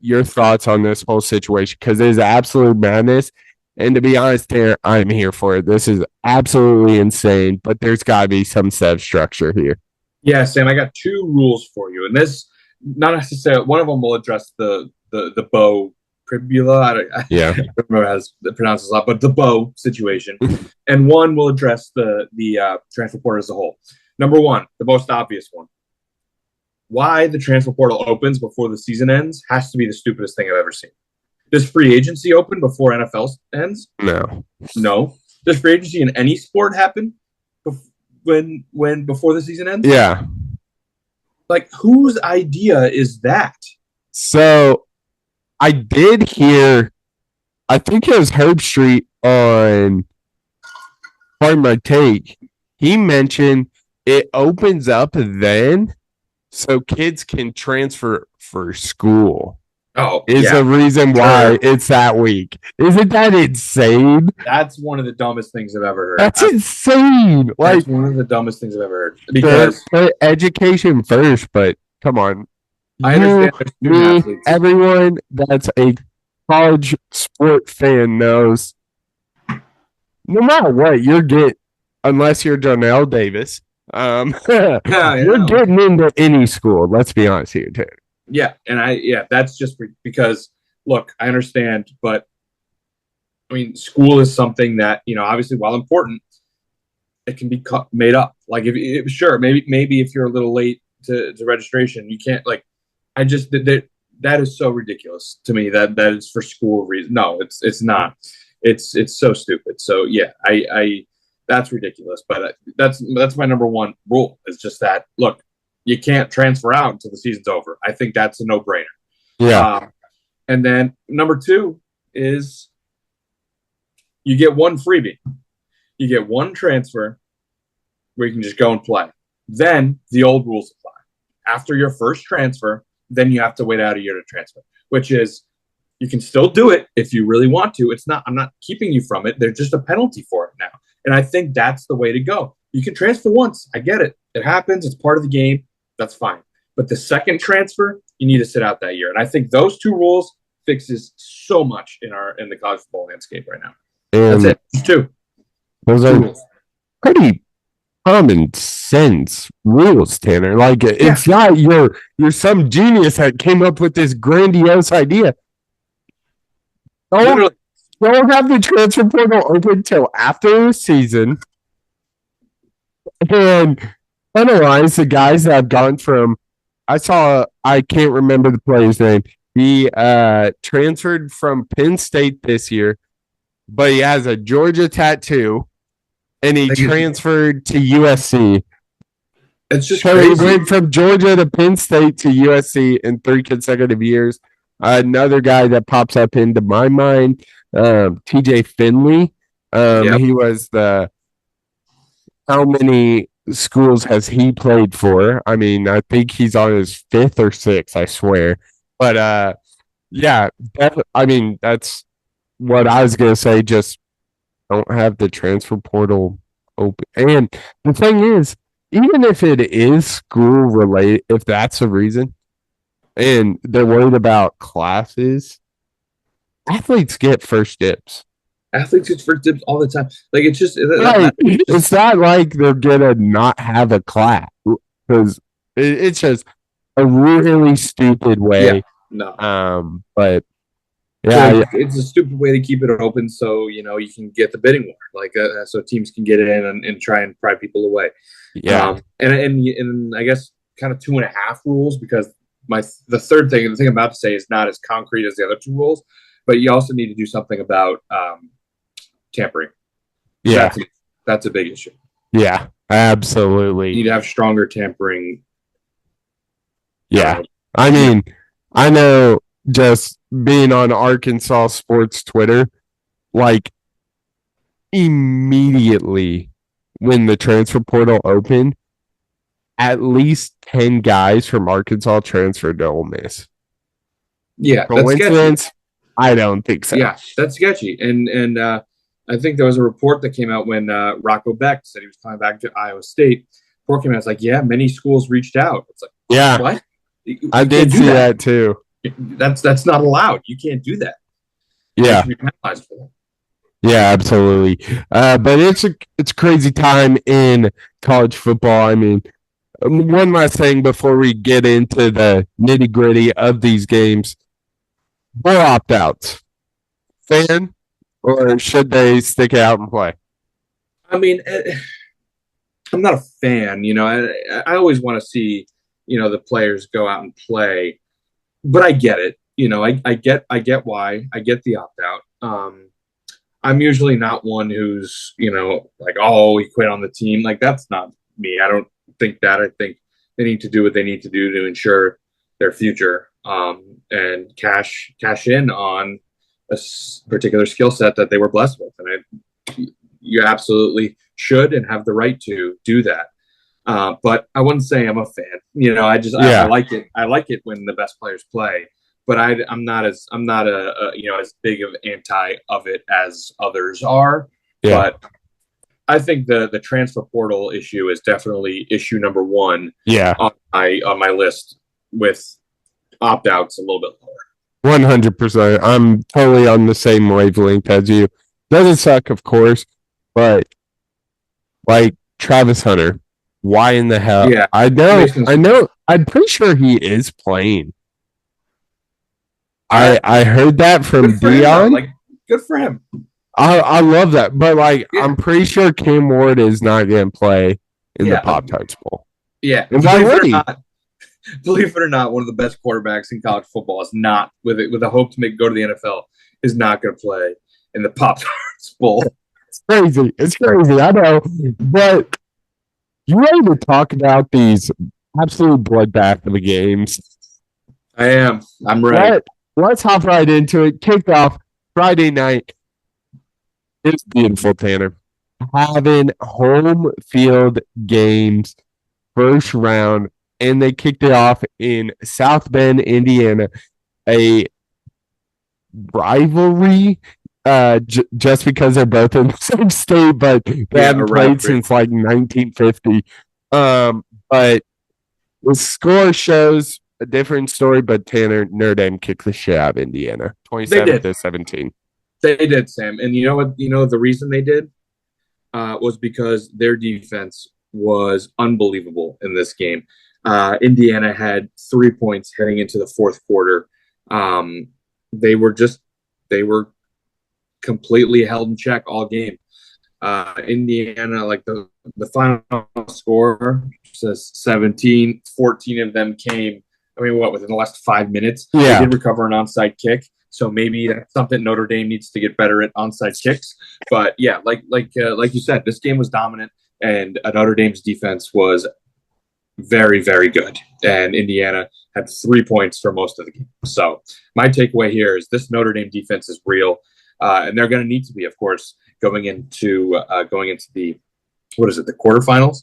your thoughts on this whole situation, because it is absolute madness. And to be honest, I'm here for it. This is absolutely insane, but there's got to be some set of structure here. Yeah, Sam, I got two rules for you. And this, not necessarily, one of them will address the bow Pribula. I don't remember how to pronounce this a lot, but the bow situation. And one will address the transfer portal as a whole. Number one, the most obvious one. Why the transfer portal opens before the season ends has to be the stupidest thing I've ever seen. Does free agency open before NFL ends? No. Does free agency in any sport happen when before the season ends? Yeah. Like, whose idea is that? So I did hear, I think it was Herb Street on Pardon My Take. He mentioned it opens up then so kids can transfer for school. Oh, is the reason why it's that week. Isn't that insane? That's one of the dumbest things I've ever heard. That's insane. That's one of the dumbest things I've ever heard. Because put education first, but come on. I understand. Everyone that's a college sport fan knows no matter what you're getting, unless you're Jonell Davis, you're getting into any school. Let's be honest here, too. Yeah, and that's just because, look, I understand, but I mean, school is something that, obviously, while important, it can be made up. Like, maybe if you're a little late to registration, you can't, that is so ridiculous to me that is for school reasons. No, it's not. It's so stupid. So yeah, I that's ridiculous. But that's my number one rule. Is just that, look, you can't transfer out until the season's over. I think that's a no-brainer. Yeah. And then number two is you get one freebie. You get one transfer where you can just go and play. Then the old rules apply. After your first transfer, then you have to wait out a year to transfer, which is you can still do it if you really want to. I'm not keeping you from it. There's just a penalty for it now. And I think that's the way to go. You can transfer once. I get it. It happens. It's part of the game. That's fine. But the second transfer, you need to sit out that year. And I think those two rules fixes so much in the college football landscape right now. And that's it. Just two. Those are pretty common sense rules, Tanner. Like, it's not you're some genius that came up with this grandiose idea. Don't have the transfer portal open till after the season and penalize the guys that have gone from. I can't remember the player's name. He transferred from Penn State this year, but he has a Georgia tattoo, and he transferred to USC. It's just so crazy. He went from Georgia to Penn State to USC in 3 consecutive years. Another guy that pops up into my mind, TJ Finley. He was how many schools has he played for? I mean, I think he's on his 5th or 6th, I swear. But I mean, that's what I was going to say. Just don't have the transfer portal open. And the thing is, even if it is school related, if that's the reason, and they're worried about classes, athletes get first dibs. Athletes get first dibs all the time. Like, it's just it's not like they're gonna not have a class, because it's just a really stupid way. Yeah, no. But it's a stupid way to keep it open, so you can get the bidding war, so teams can get in and try and pry people away. Yeah, and I guess kind of 2.5 rules, because the third thing, the thing I'm about to say, is not as concrete as the other 2 rules, but you also need to do something about tampering. Yeah, that's a big issue. Yeah, absolutely. You need to have stronger tampering. Yeah, I mean, I know just being on Arkansas sports Twitter, like immediately when the transfer portal opened, at least 10 guys from Arkansas transferred to Ole Miss. Yeah, coincidence? I don't think so. Yeah, that's sketchy. And I think there was a report that came out when Rocco Beck said he was coming back to Iowa State. Report came out, it's like, yeah, many schools reached out. It's like, Yeah, what? You I did can't do see that too. That's not allowed. You can't do that. They Yeah, should be penalized for that. yeah, absolutely. But it's a crazy time in college football. I mean, one last thing before we get into the nitty gritty of these games: more opt outs. Fan, or should they stick it out and play? I mean, I'm not a fan. I always want to see the players go out and play, but I get it. I get why. I get the opt out. I'm usually not one who's like, oh, he quit on the team. Like, that's not me. I don't think that. I think they need to do what they need to do to ensure their future, and cash in on a particular skill set that they were blessed with, and you absolutely should and have the right to do that. But I wouldn't say I'm a fan. I like it. I like it when the best players play, but I'm not as as big of anti of it as others are. Yeah. But I think the transfer portal issue is definitely issue number one. Yeah. On my list, with opt outs a little bit lower. 100%. I'm totally on the same wavelength as you. Doesn't suck, of course, but like Travis Hunter, why in the hell? Yeah, I know. I'm pretty sure he is playing. I heard that from Dion. Like, good for him. I love that, but I'm pretty sure Cam Ward is not going to play in the Pop-Tarts Bowl. Yeah, and why would he? Believe it or not, one of the best quarterbacks in college football is not with a hope to go to the NFL is not going to play in the Pop-Tarts Bowl. It's crazy. It's crazy. I know, but you ready to talk about these absolute bloodbath of the games? I am. I'm ready. Let's hop right into it. Kicked off Friday night. It's beautiful, Tanner. Having home field games, first round, and they kicked it off in South Bend, Indiana, a rivalry. Just because they're both in the same state, but they haven't played since 1950. But the score shows a different story. But Notre Dame kicked the shit out of Indiana, 27-17. They did, Sam. And you know what? The reason they did was because their defense was unbelievable in this game. Indiana had 3 points heading into the fourth quarter. They were completely held in check all game. Indiana, like the final score says 17, 14 of them came, within the last 5 minutes. Yeah. They did recover an onside kick. So maybe that's something Notre Dame needs to get better at, onside kicks. But yeah, like you said, this game was dominant, and Notre Dame's defense was very, very good. And Indiana had 3 points for most of the game. So my takeaway here is this Notre Dame defense is real. And they're going to need to be, of course, going into the quarterfinals.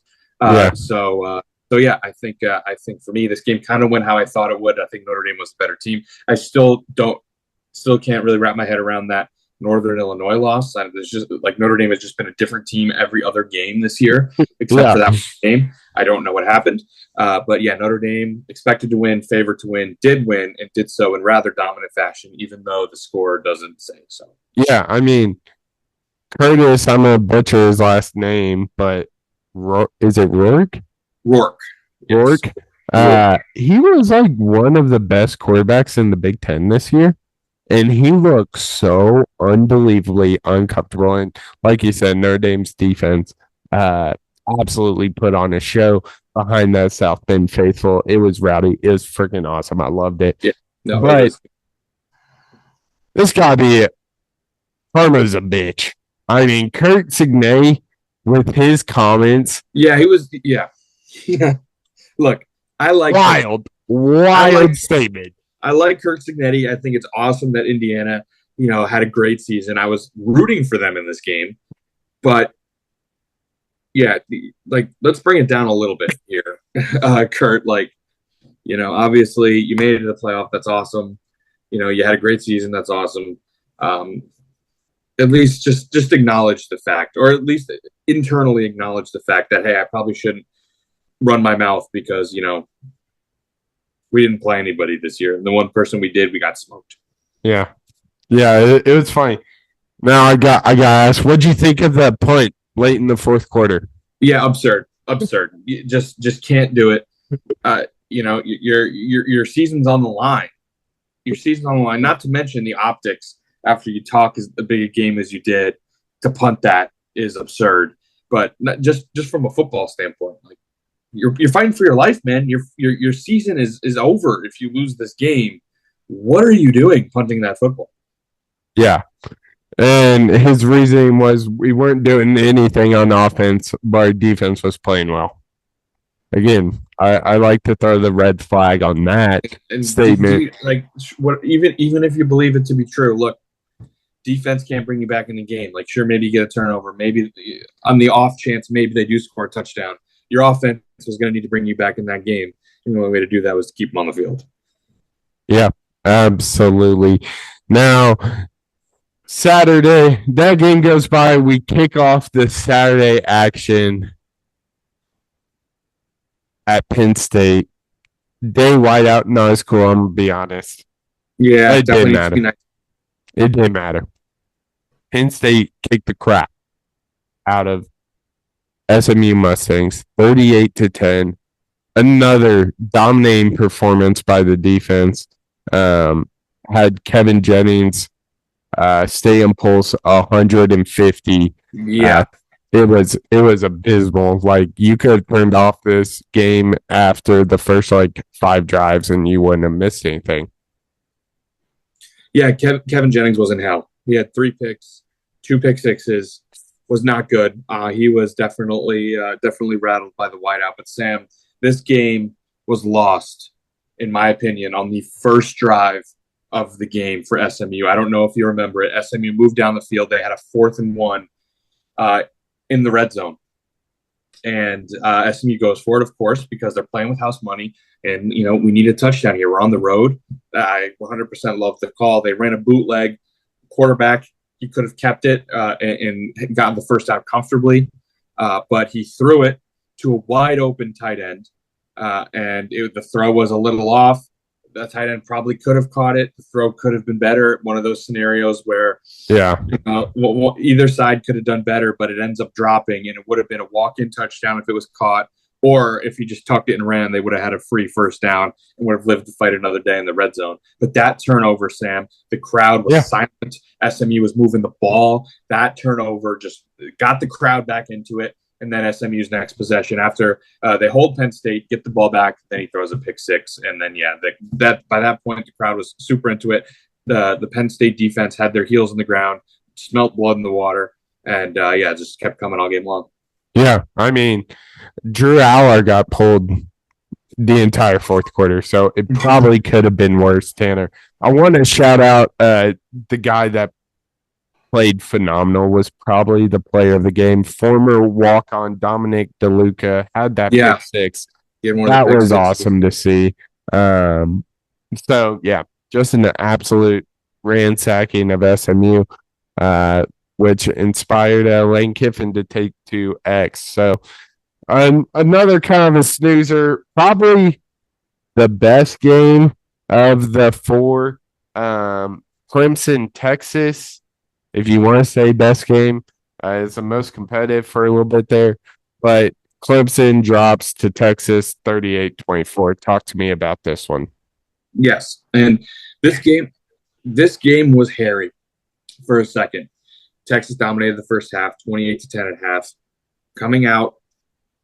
So yeah, I think for me, this game kind of went how I thought it would. I think Notre Dame was the better team. I still can't really wrap my head around that Northern Illinois loss. It's just like Notre Dame has just been a different team every other game this year, except for that game. I don't know what happened. But yeah, Notre Dame expected to win, favored to win, did win, and did so in rather dominant fashion, even though the score doesn't say so. Yeah, Curtis, I'm going to butcher his last name, but is it Rourke? Rourke. Yes. Rourke. He was one of the best quarterbacks in the Big Ten this year. And he looked so unbelievably uncomfortable. And like you said, Notre Dame's defense absolutely put on a show behind that South Bend faithful. It was rowdy. It was freaking awesome. I loved it. Yeah. No, but this gotta be it. Karma's a bitch. Kurt Signay with his comments. Yeah, he was. Yeah. Look, I like wild statement. I like Kirk Cignetti. I think it's awesome that Indiana, had a great season. I was rooting for them in this game. But, yeah, let's bring it down a little bit here. Kurt, obviously you made it to the playoff. That's awesome. You had a great season. That's awesome. Um, at least just acknowledge the fact, or at least internally acknowledge the fact that, hey, I probably shouldn't run my mouth because we didn't play anybody this year. And the one person we did, we got smoked. Yeah. Yeah, it was funny. Now I got asked, what'd you think of that punt late in the fourth quarter? Yeah, absurd. You just can't do it. Your season's on the line. Your season's on the line. Not to mention the optics after you talk as big a game as you did, to punt that is absurd. But not just from a football standpoint, like you're fighting for your life, man. Your season is over if you lose this game. What are you doing punting that football? Yeah. And his reasoning was we weren't doing anything on offense, but our defense was playing well. Again, I like to throw the red flag on that statement. Even if you believe it to be true, look, defense can't bring you back in the game. Like, sure, maybe you get a turnover. Maybe on the off chance, maybe they do score a touchdown. Your offense was going to need to bring you back in that game. And the only way to do that was to keep them on the field. Yeah, absolutely. Now, Saturday, that game goes by. We kick off the Saturday action at Penn State. Day whiteout, not as cool, I'm going to be honest. Yeah, it didn't matter. It didn't matter. Penn State kicked the crap out of SMU Mustangs, 38-10. Another dominating performance by the defense. Had Kevin Jennings stadium pulse 150. Yeah. It was abysmal. Like, you could have turned off this game after the first 5 drives and you wouldn't have missed anything. Yeah, Kevin Jennings was in hell. He had 3 picks, 2 pick sixes, was not good. He was definitely rattled by the whiteout. But Sam, this game was lost, in my opinion, on the first drive of the game for SMU. I don't know if you remember it. SMU moved down the field. They had a 4th and 1 in the red zone. And SMU goes for it, of course, because they're playing with house money. And, we need a touchdown here. We're on the road. I 100% love the call. They ran a bootleg. Quarterback, he could have kept it and gotten the first out comfortably. But he threw it to a wide open tight end. And the throw was a little off. The tight end probably could have caught it. The throw could have been better. One of those scenarios where either side could have done better, but it ends up dropping, and it would have been a walk-in touchdown if it was caught. Or if he just tucked it and ran, they would have had a free first down and would have lived to fight another day in the red zone. But that turnover, Sam, the crowd was silent. SMU was moving the ball. That turnover just got the crowd back into it. And then SMU's next possession, after they hold Penn State, get the ball back, then he throws a pick 6. And then, that by that point, the crowd was super into it. The Penn State defense had their heels in the ground, smelt blood in the water, and, just kept coming all game long. Yeah, I mean, Drew Aller got pulled the entire fourth quarter, so it probably could have been worse, Tanner. I want to shout out the guy that played phenomenal, was probably the player of the game. Former walk-on Dominic DeLuca had that pick 6. That was awesome to see. Just an absolute ransacking of SMU, which inspired Lane Kiffin to take to X. So another kind of a snoozer, probably the best game of the 4. Clemson, Texas, if you want to say best game, is the most competitive for a little bit there. But Clemson drops to Texas 38-24. Talk to me about this one. Yes, and this game was hairy for a second. Texas dominated the first half, 28-10 at half. Coming out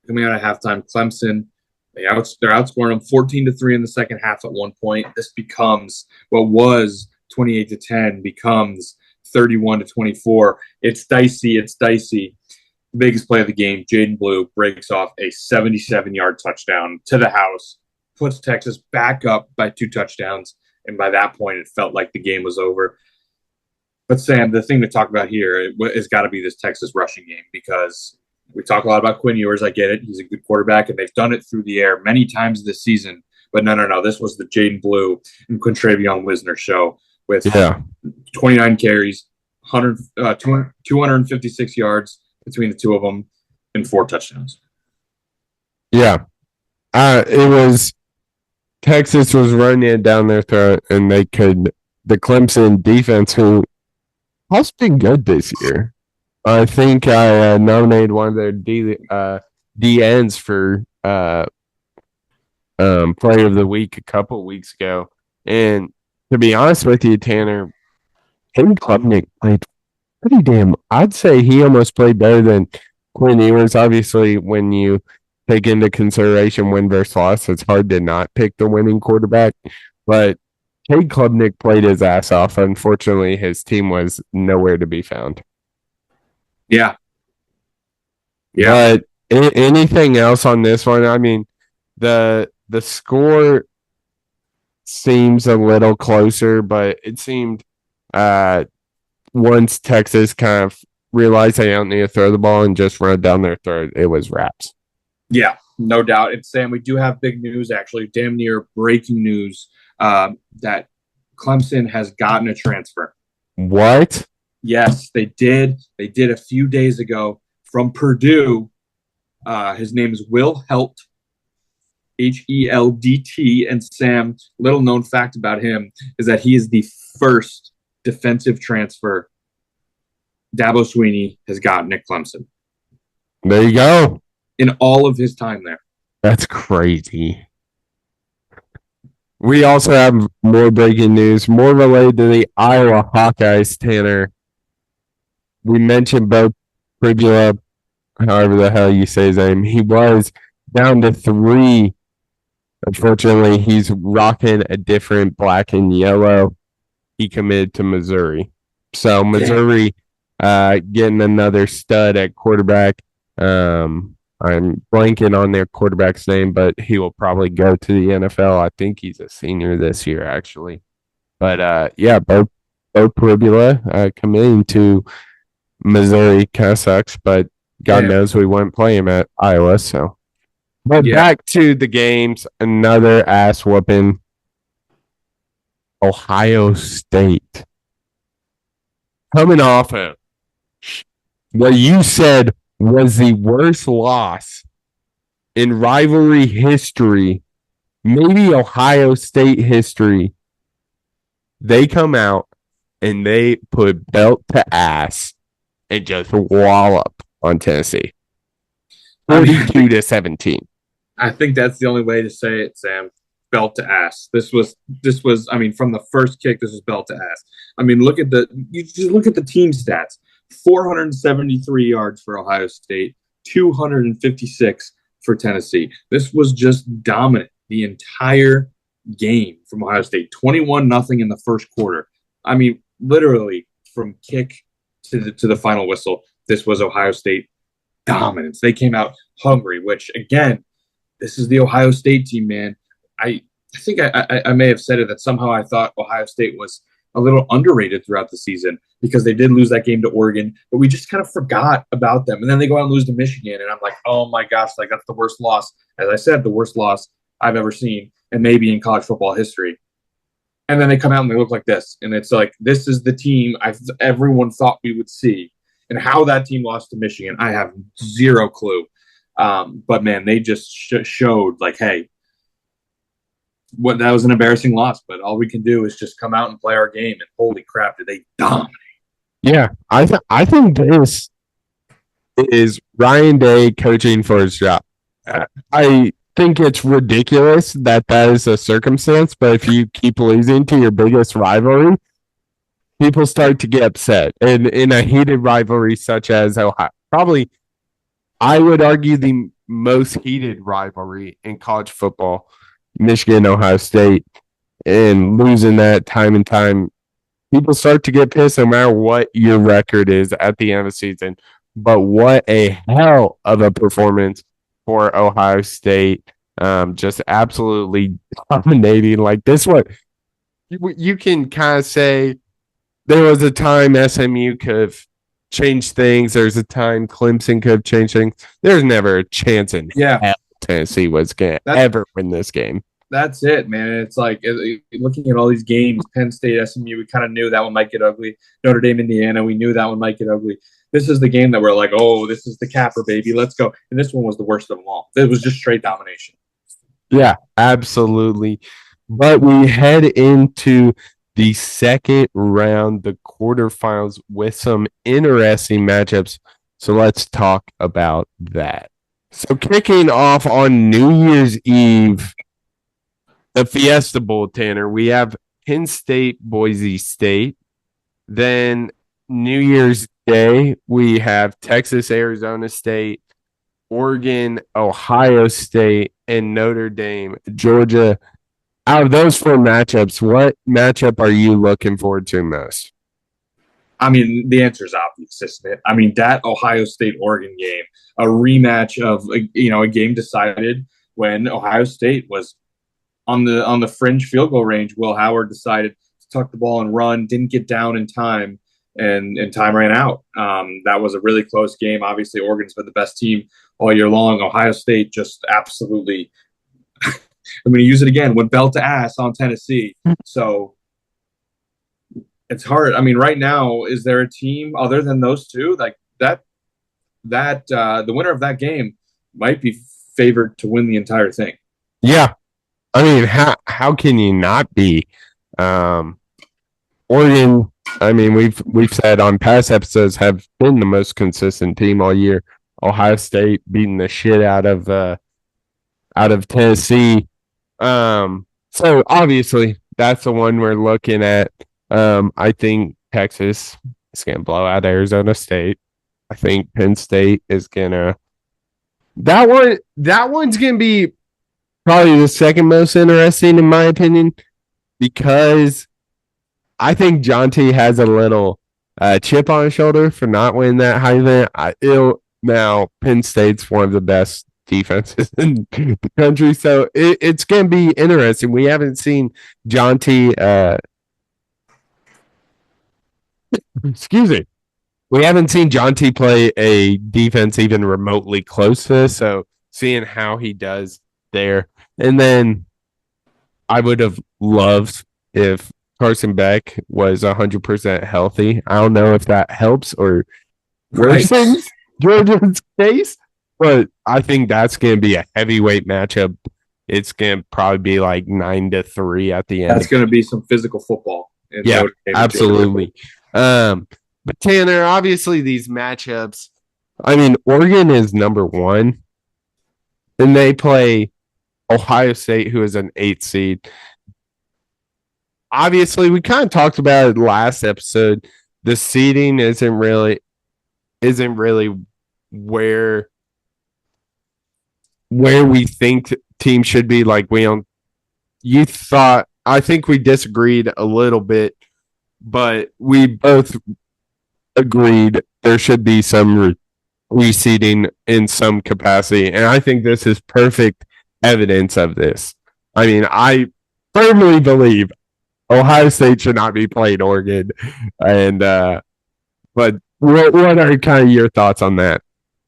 at halftime, Clemson, they're outscoring them 14-3 in the second half at one point. This becomes what was 28-10 becomes 31-24. It's dicey. The biggest play of the game, Jaden Blue breaks off a 77-yard touchdown to the house, puts Texas back up by 2 touchdowns, and by that point, it felt like the game was over. But Sam, the thing to talk about here has got to be this Texas rushing game, because we talk a lot about Quinn Ewers. I get it. He's a good quarterback, and they've done it through the air many times this season. But no. This was the Jaden Blue and Quintravion Wisner show with 29 carries, 256 yards between the two of them, and 4 touchdowns. Yeah. It was Texas was running it down their throat, and the Clemson defense, who has been good this year. I think I nominated one of their DNs for Player of the Week a couple weeks ago. And to be honest with you, Tanner, Hayden Klubnik played pretty damn. I'd say he almost played better than Quinn Ewers. Obviously, when you take into consideration win versus loss, it's hard to not pick the winning quarterback. But Hayden Klubnik played his ass off. Unfortunately, his team was nowhere to be found. Yeah. But anything else on this one? I mean, the score seems a little closer, but it seemed once Texas kind of realized they don't need to throw the ball and just run down their throat, it was wraps. Yeah, no doubt. And Sam, we do have big news, actually, damn near breaking news, that Clemson has gotten a transfer. What? Yes, they did. They did a few days ago from Purdue. His name is Will Helt, Heldt. And Sam, little known fact about him is that he is the first defensive transfer Dabo Swinney has gotten at Clemson. There you go. In all of his time there. That's crazy. We also have more breaking news, more related to the Iowa Hawkeyes, Tanner. We mentioned Bo Pribula, however the hell you say his name. He was down to 3. Unfortunately, he's rocking a different black and yellow. He committed to Missouri. So Missouri getting another stud at quarterback. I'm blanking on their quarterback's name, but he will probably go to the NFL. I think he's a senior this year, actually. But Bo Pribula committing to Missouri kind of sucks, but God knows we wouldn't play him at Iowa. So, but back to the games, another ass whooping. Ohio State coming off of what you said was the worst loss in rivalry history, maybe Ohio State history. They come out and they put belt to ass and just wallop on Tennessee. 42-17. I think that's the only way to say it, Sam. Belt to ass. This was. I mean, from the first kick, this was belt to ass. I mean, look at the team stats. 473 yards for Ohio State, 256 for Tennessee. This was just dominant the entire game from Ohio State. 21-0 in the first quarter. I mean, literally from kick to the final whistle, this was Ohio State dominance. They came out hungry, which again, this is the Ohio State team, man. I think I may have said it that somehow I thought Ohio State was a little underrated throughout the season because they did lose that game to Oregon, but we just kind of forgot about them. And then they go out and lose to Michigan, and I'm like, oh my gosh, like that's the worst loss. As I said, the worst loss I've ever seen, and maybe in college football history. And then they come out and they look like this, and it's like, this is the team everyone thought we would see. And how that team lost to Michigan, I have zero clue. But man, they just showed like, hey, that was an embarrassing loss, but all we can do is just come out and play our game. And holy crap, did they dominate? Yeah, I think this is Ryan Day coaching for his job. I think it's ridiculous that is a circumstance, but if you keep losing to your biggest rivalry, people start to get upset. And in a heated rivalry such as Ohio, probably I would argue the most heated rivalry in college football, Michigan, Ohio State, and losing that time and time, people start to get pissed no matter what your record is at the end of the season. But what a hell of a performance for Ohio State. Just absolutely dominating. Like this one, you can kind of say there was a time SMU could have changed things. There's a time Clemson could have changed things. There's never a chance in hell Tennessee was going to ever win this game. That's it, man. It's like looking at all these games, Penn State, SMU, we kind of knew that one might get ugly. Notre Dame, Indiana, we knew that one might get ugly. This is the game that we're like, oh, this is the capper, baby. Let's go. And this one was the worst of them all. It was just straight domination. Yeah, absolutely. But we head into the second round, the quarterfinals, with some interesting matchups. So let's talk about that. So kicking off on New Year's Eve, the Fiesta Bowl, Tanner, we have Penn State, Boise State. Then New Year's Day, we have Texas, Arizona State, Oregon, Ohio State, and Notre Dame, Georgia. Out of those four matchups, what matchup are you looking forward to most? I mean, the answer is obvious, isn't it? I mean, that Ohio State Oregon game, a rematch of a game decided when Ohio State was on the fringe field goal range. Will Howard decided to tuck the ball and run, didn't get down in time, and time ran out. That was a really close game. Obviously, Oregon's been the best team all year long. Ohio State just absolutely. I'm going to use it again. Went belt to ass on Tennessee. So it's hard. I mean, right now, is there a team other than those two like that? The winner of that game might be favored to win the entire thing. Yeah, I mean, how can you not be? Oregon. I mean, we've said on past episodes have been the most consistent team all year. Ohio State beating the shit out of Tennessee. So obviously that's the one we're looking at. I think Texas is gonna blow out Arizona State. I think Penn State is gonna that one's gonna be probably the second most interesting in my opinion because I think Jonte has a little chip on his shoulder for not winning that Heisman. Now Penn State's one of the best defenses in the country, so it's going to be interesting. We haven't seen Jonte. Excuse me. We haven't seen Jonte play a defense even remotely close to this, so seeing how he does there, and then I would have loved if Carson Beck was 100% healthy. I don't know if that helps or worsens Georgia's case, but I think that's going to be a heavyweight matchup. It's going to probably be like 9-3 at the end. That's going to be some physical football. Yeah, absolutely. But Tanner, obviously these matchups, I mean, Oregon is number one, and they play Ohio State, who is an 8th seed. Obviously, we kind of talked about it last episode. The seeding isn't really where we think teams should be. Like I think we disagreed a little bit, but we both agreed there should be some reseeding in some capacity, and I think this is perfect evidence of this. I mean, I firmly believe Ohio State should not be playing Oregon, and but what are kind of your thoughts on that?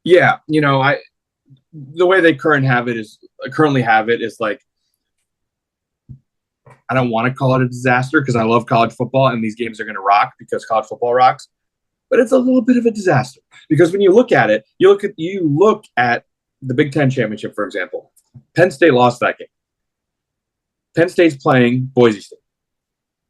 Yeah, the way they currently have it is like, I don't want to call it a disaster because I love college football and these games are going to rock because college football rocks. But it's a little bit of a disaster because when you look at it, you look at the Big Ten championship, for example. Penn State lost that game. Penn State's playing Boise State.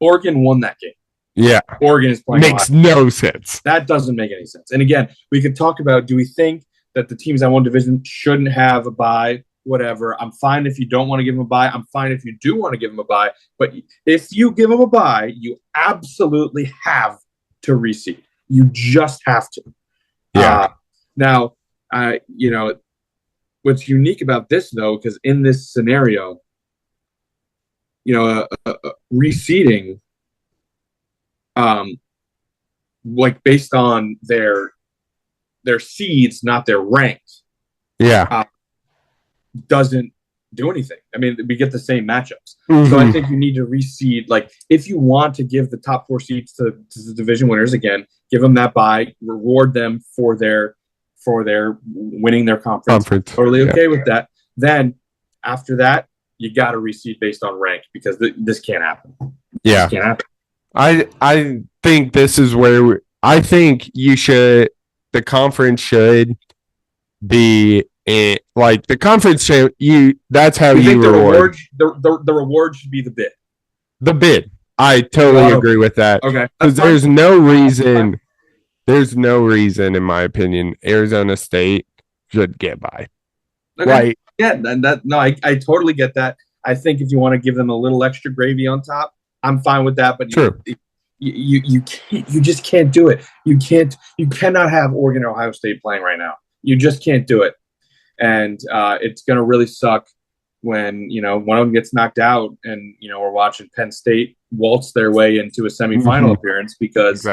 Oregon won that game. Yeah. Oregon is playing. Makes no sense. That doesn't make any sense. And again, we could talk about, do we think that the teams in one division shouldn't have a bye? Whatever. I'm fine if you don't want to give them a bye. I'm fine if you do want to give them a bye. But if you give them a bye, you absolutely have to reseed. You just have to. Yeah. Now, what's unique about this, though, because in this scenario, reseeding, like based on their seeds, not their ranks, doesn't do anything. I mean, we get the same matchups. Mm-hmm. So I think you need to reseed. Like, if you want to give the top 4 seeds to the division winners again, give them that bye, reward them for their winning their conference. Totally okay with that. Then after that, you got to reseed based on rank because this can't happen. Yeah. This can't happen. I think this is where I think the conference should be like the conference should that's how you reward. The reward should be the bid. The bid. I totally agree with that. Okay. Because there's no reason in my opinion Arizona State should get by. Okay. Like, yeah, I totally get that. I think if you want to give them a little extra gravy on top, I'm fine with that. But true. You just can't do it. You cannot have Oregon or Ohio State playing right now. You just can't do it. And it's going to really suck when, one of them gets knocked out and, we're watching Penn State waltz their way into a semifinal appearance because,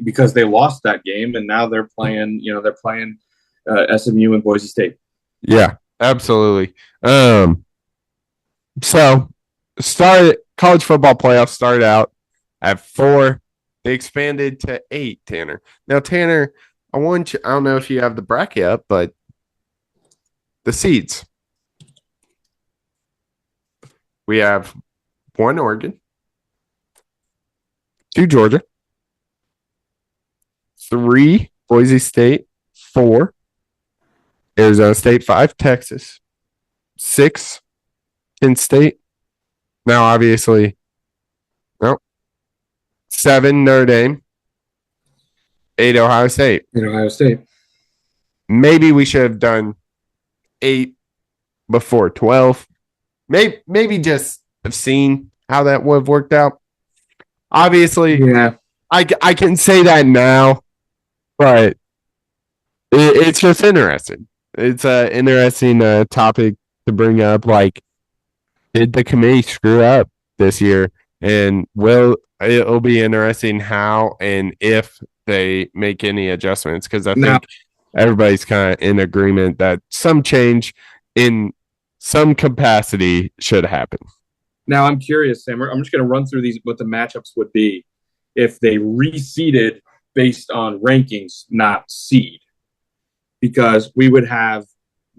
because they lost that game and now they're playing, SMU and Boise State. Yeah, absolutely. So college football playoffs started out at 4. They expanded to 8, Tanner. Now, Tanner, I don't know if you have the bracket up, but the seeds. We have 1 Oregon, 2 Georgia, 3 Boise State, 4 Arizona State, 5 Texas, 6 Penn State. Now, obviously, 7 Notre Dame, 8 Ohio State. Maybe we should have done 8 before 12. Maybe just have seen how that would have worked out. Obviously, yeah, I can say that now, but it's just interesting. It's an interesting topic to bring up. Like, did the committee screw up this year? And it'll be interesting how and if they make any adjustments, because I think everybody's kind of in agreement that some change in some capacity should happen. Now, I'm curious, Sam. I'm just going to run through what the matchups would be if they reseeded based on rankings, not seed. Because we would have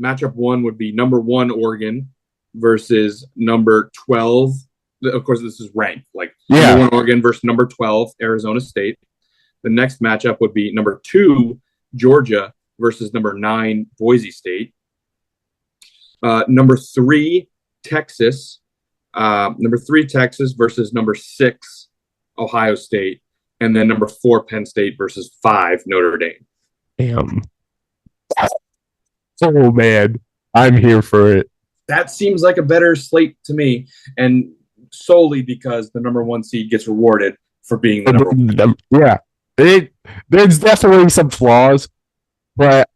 matchup 1 would be number 1 Oregon versus number 12. Of course, this is ranked. Number 1 Oregon versus number 12 Arizona State. The next matchup would be number 2 Georgia versus number 9 Boise State. Number 3 Texas. Number 3 Texas versus number 6 Ohio State. And then number 4 Penn State versus 5 Notre Dame. Damn. Oh, man. I'm here for it. That seems like a better slate to me. And solely because the number 1 seed gets rewarded for being the number 1. Yeah. There's definitely some flaws, but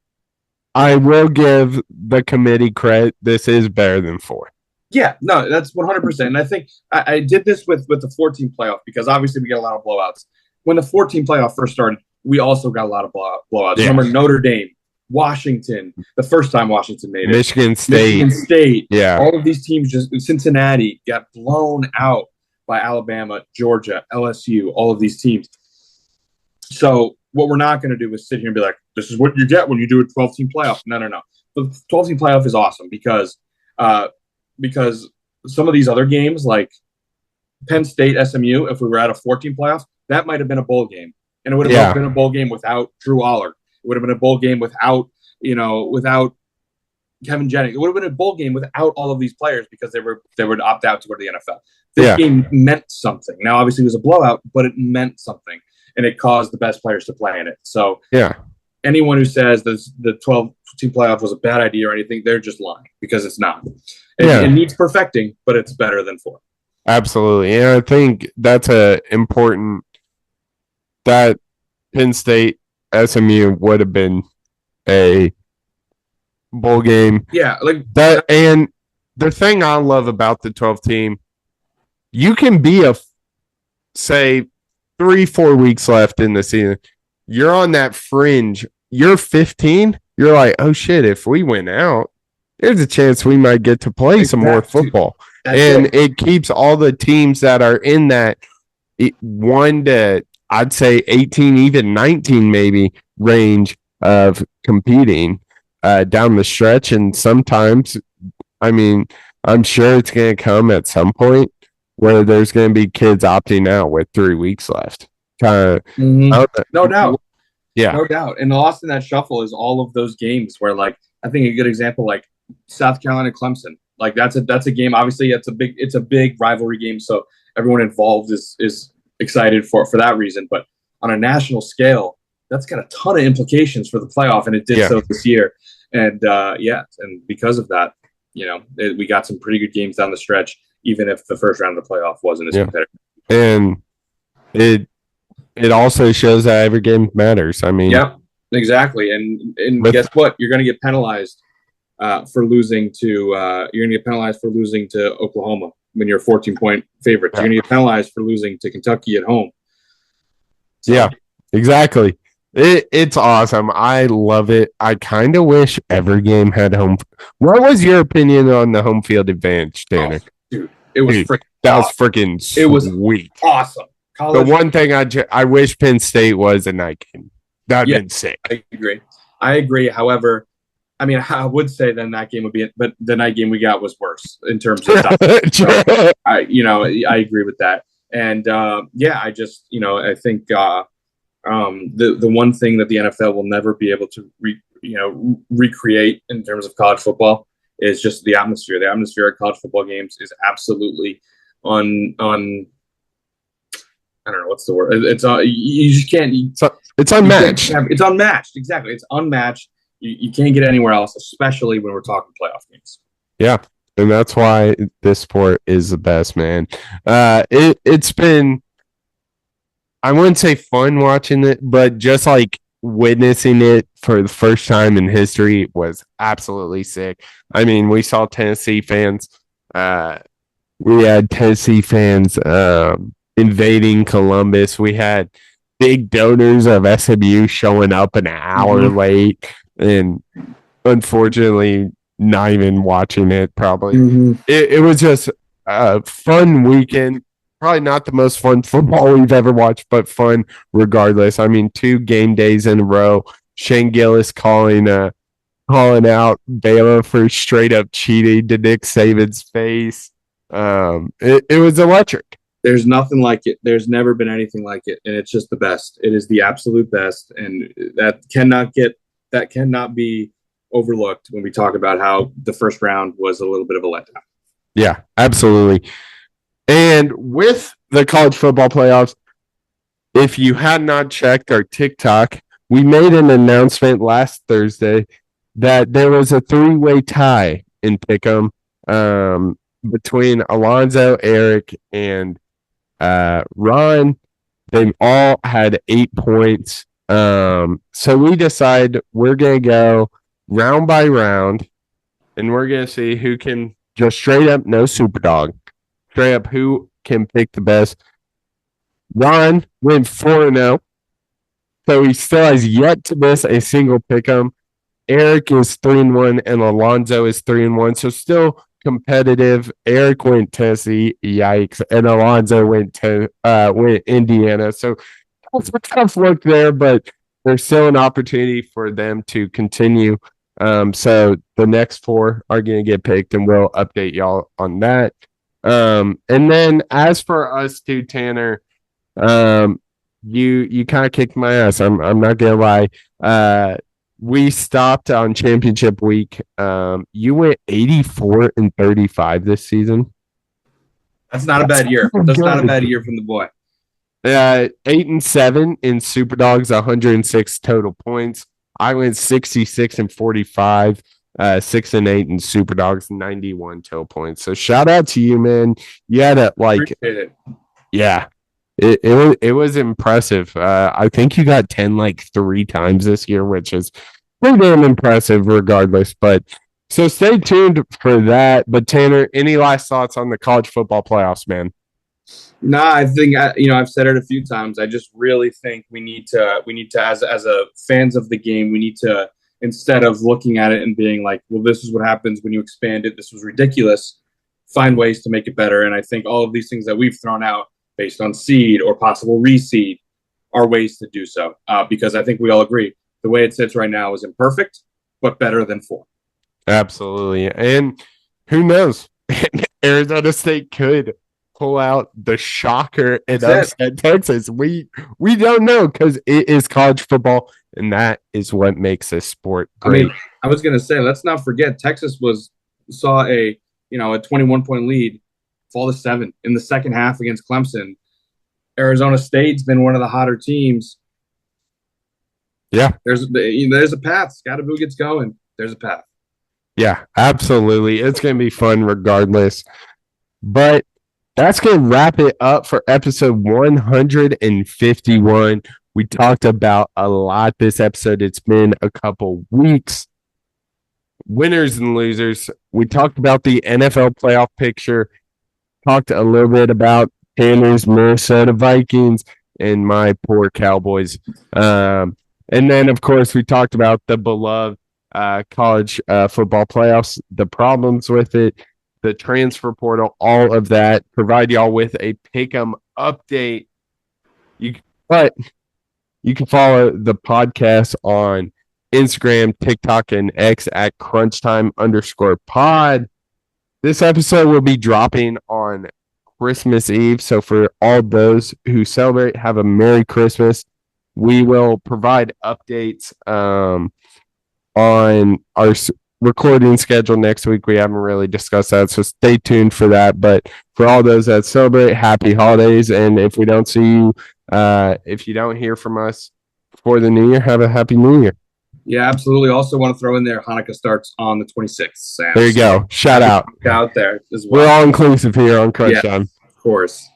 I will give the committee credit. This is better than 4. Yeah, no, that's 100%. And I think I did this with the 14 playoff because obviously we get a lot of blowouts. When the 14 playoff first started, we also got a lot of blowouts. Yeah. Remember Notre Dame, Washington, the first time Washington made it. Michigan State. Yeah. All of these teams, Cincinnati, got blown out by Alabama, Georgia, LSU, all of these teams. So what we're not going to do is sit here and be like, this is what you get when you do a 12-team playoff. No. The 12-team playoff is awesome because some of these other games like Penn State, SMU, if we were at a 14 playoff, that might have been a bowl game. And it would have been a bowl game without Drew Aller. It would have been a bowl game without Kevin Jennings. It would have been a bowl game without all of these players because they would opt out to go to the NFL. This game meant something. Now, obviously, it was a blowout, but it meant something. And it caused the best players to play in it. So anyone who says the 12-team playoff was a bad idea or anything, they're just lying because it's not. It needs perfecting, but it's better than 4. Absolutely. And I think that's important that Penn State SMU would have been a bowl game. Yeah, like that. And the thing I love about the 12 team, you can be say 3-4 weeks left in the season. You're on that fringe. You're 15. You're like, oh shit, if we win out, there's a chance we might get to play some more football. It keeps all the teams that are in that 1 to, I'd say 18, even 19 maybe range of competing down the stretch. And sometimes, I mean, I'm sure it's going to come at some point where there's going to be kids opting out with 3 weeks left. Kind of, no doubt. Yeah. No doubt. And lost in that shuffle is all of those games where, like, I think a good example, like South Carolina Clemson. Like that's a game. Obviously, it's a big rivalry game, so everyone involved is excited for that reason. But on a national scale, that's got a ton of implications for the playoff, and it did so this year. And and because of that, we got some pretty good games down the stretch, even if the first round of the playoff wasn't as competitive. And it also shows that every game matters. I mean, yeah, exactly. And guess what? You're going to get penalized for losing to Oklahoma when you're a 14-point favorite. You're going to get penalized for losing to Kentucky at home. So. Yeah, exactly. It's awesome. I love it. I kind of wish every game had home. What was your opinion on the home field advantage, Tanner? Dude, it was freaking freaking it was sweet. Awesome. The one thing I wish Penn State was a night game. That'd been sick. I agree. However, I mean, I would say then that game would be, but the night game we got was worse in terms of. So, I agree with that, and I just, I think the one thing that the NFL will never be able to recreate in terms of college football is just the atmosphere. The atmosphere at college football games is absolutely on. I don't know what's the word. It's you just can't. It's unmatched. It's unmatched. Exactly. It's unmatched. You can't get anywhere else, especially when we're talking playoff games. Yeah, and that's why this sport is the best, man. It's been, I wouldn't say fun watching it, but just like witnessing it for the first time in history was absolutely sick. I mean, we saw Tennessee fans. We had Tennessee fans invading Columbus. We had big donors of SMU showing up an hour late, and unfortunately not even watching it probably. It was just a fun weekend. Probably not the most fun football we've ever watched, but fun regardless. I mean, 2 game days in a row. Shane Gillis calling out Baylor for straight up cheating to Nick Saban's face. It was electric. There's nothing like it. There's never been anything like it, and it's just the best. It is the absolute best, and that cannot be overlooked when we talk about how the first round was a little bit of a letdown. Yeah, absolutely. And with the college football playoffs, if you had not checked our TikTok, we made an announcement last Thursday that there was a 3-way tie in Pick'em between Alonzo, Eric, and Ron. They all had 8 points. So we decide we're going to go round by round, and we're going to see who can just straight up no super dog. Straight up, who can pick the best? Ron went 4-0, so he still has yet to miss a single pick'em. Eric is 3-1, and Alonzo is 3-1, so still competitive. Eric went Tennessee, yikes, and Alonzo went Indiana. So tough look there, but there's still an opportunity for them to continue. So the next 4 are going to get picked, and we'll update y'all on that. And then as for us two, Tanner, you kind of kicked my ass. I'm not gonna lie. We stopped on championship week. You went 84-35 this season. That's not a bad year. That's not a bad year from the boy. 8-7 in Super Dogs, 106 total points. I went 66-45. 6-8 in Super Dogs, 91 total points. So shout out to you, man. You had it. Yeah, it was impressive. I think you got 10 3 times this year, which is pretty damn impressive regardless. But so stay tuned for that. But Tanner, any last thoughts on the college football playoffs, man? No, I think I've said it a few times. I just really think we need to as a fans of the game, we need to, instead of looking at it and being like, well, this is what happens when you expand it, this was ridiculous, find ways to make it better. And I think all of these things that we've thrown out based on seed or possible reseed are ways to do so. Because I think we all agree the way it sits right now is imperfect, but better than 4. Absolutely. And who knows? and Arizona State could pull out the shocker and That's upset Texas. We don't know because it is college football, and that is what makes this sport great. I mean, I was going to say, let's not forget Texas saw a 21-point lead fall to 7 in the second half against Clemson. Arizona State's been one of the hotter teams. Yeah, there's a path. Scottaboo gets going. There's a path. Yeah, absolutely. It's going to be fun regardless. But that's going to wrap it up for episode 151. We talked about a lot this episode. It's been a couple weeks. Winners and losers. We talked about the NFL playoff picture. Talked a little bit about Tanner's Minnesota Vikings and my poor Cowboys. And then, of course, we talked about the beloved college football playoffs, the problems with it, the transfer portal, all of that. Provide y'all with a pick'em update. But you can follow the podcast on Instagram, TikTok, and X at crunchtime_pod. This episode will be dropping on Christmas Eve. So for all those who celebrate, have a Merry Christmas. We will provide updates on our recording schedule next week. We haven't really discussed that, so stay tuned for that. But for all those that celebrate, happy holidays. And if we don't see you, if you don't hear from us before the new year, have a happy new year. Yeah, absolutely. Also want to throw in there, Hanukkah starts on the 26th. Sam. There you go. Shout out there as well. We're all inclusive here on Crunch Time. Of course.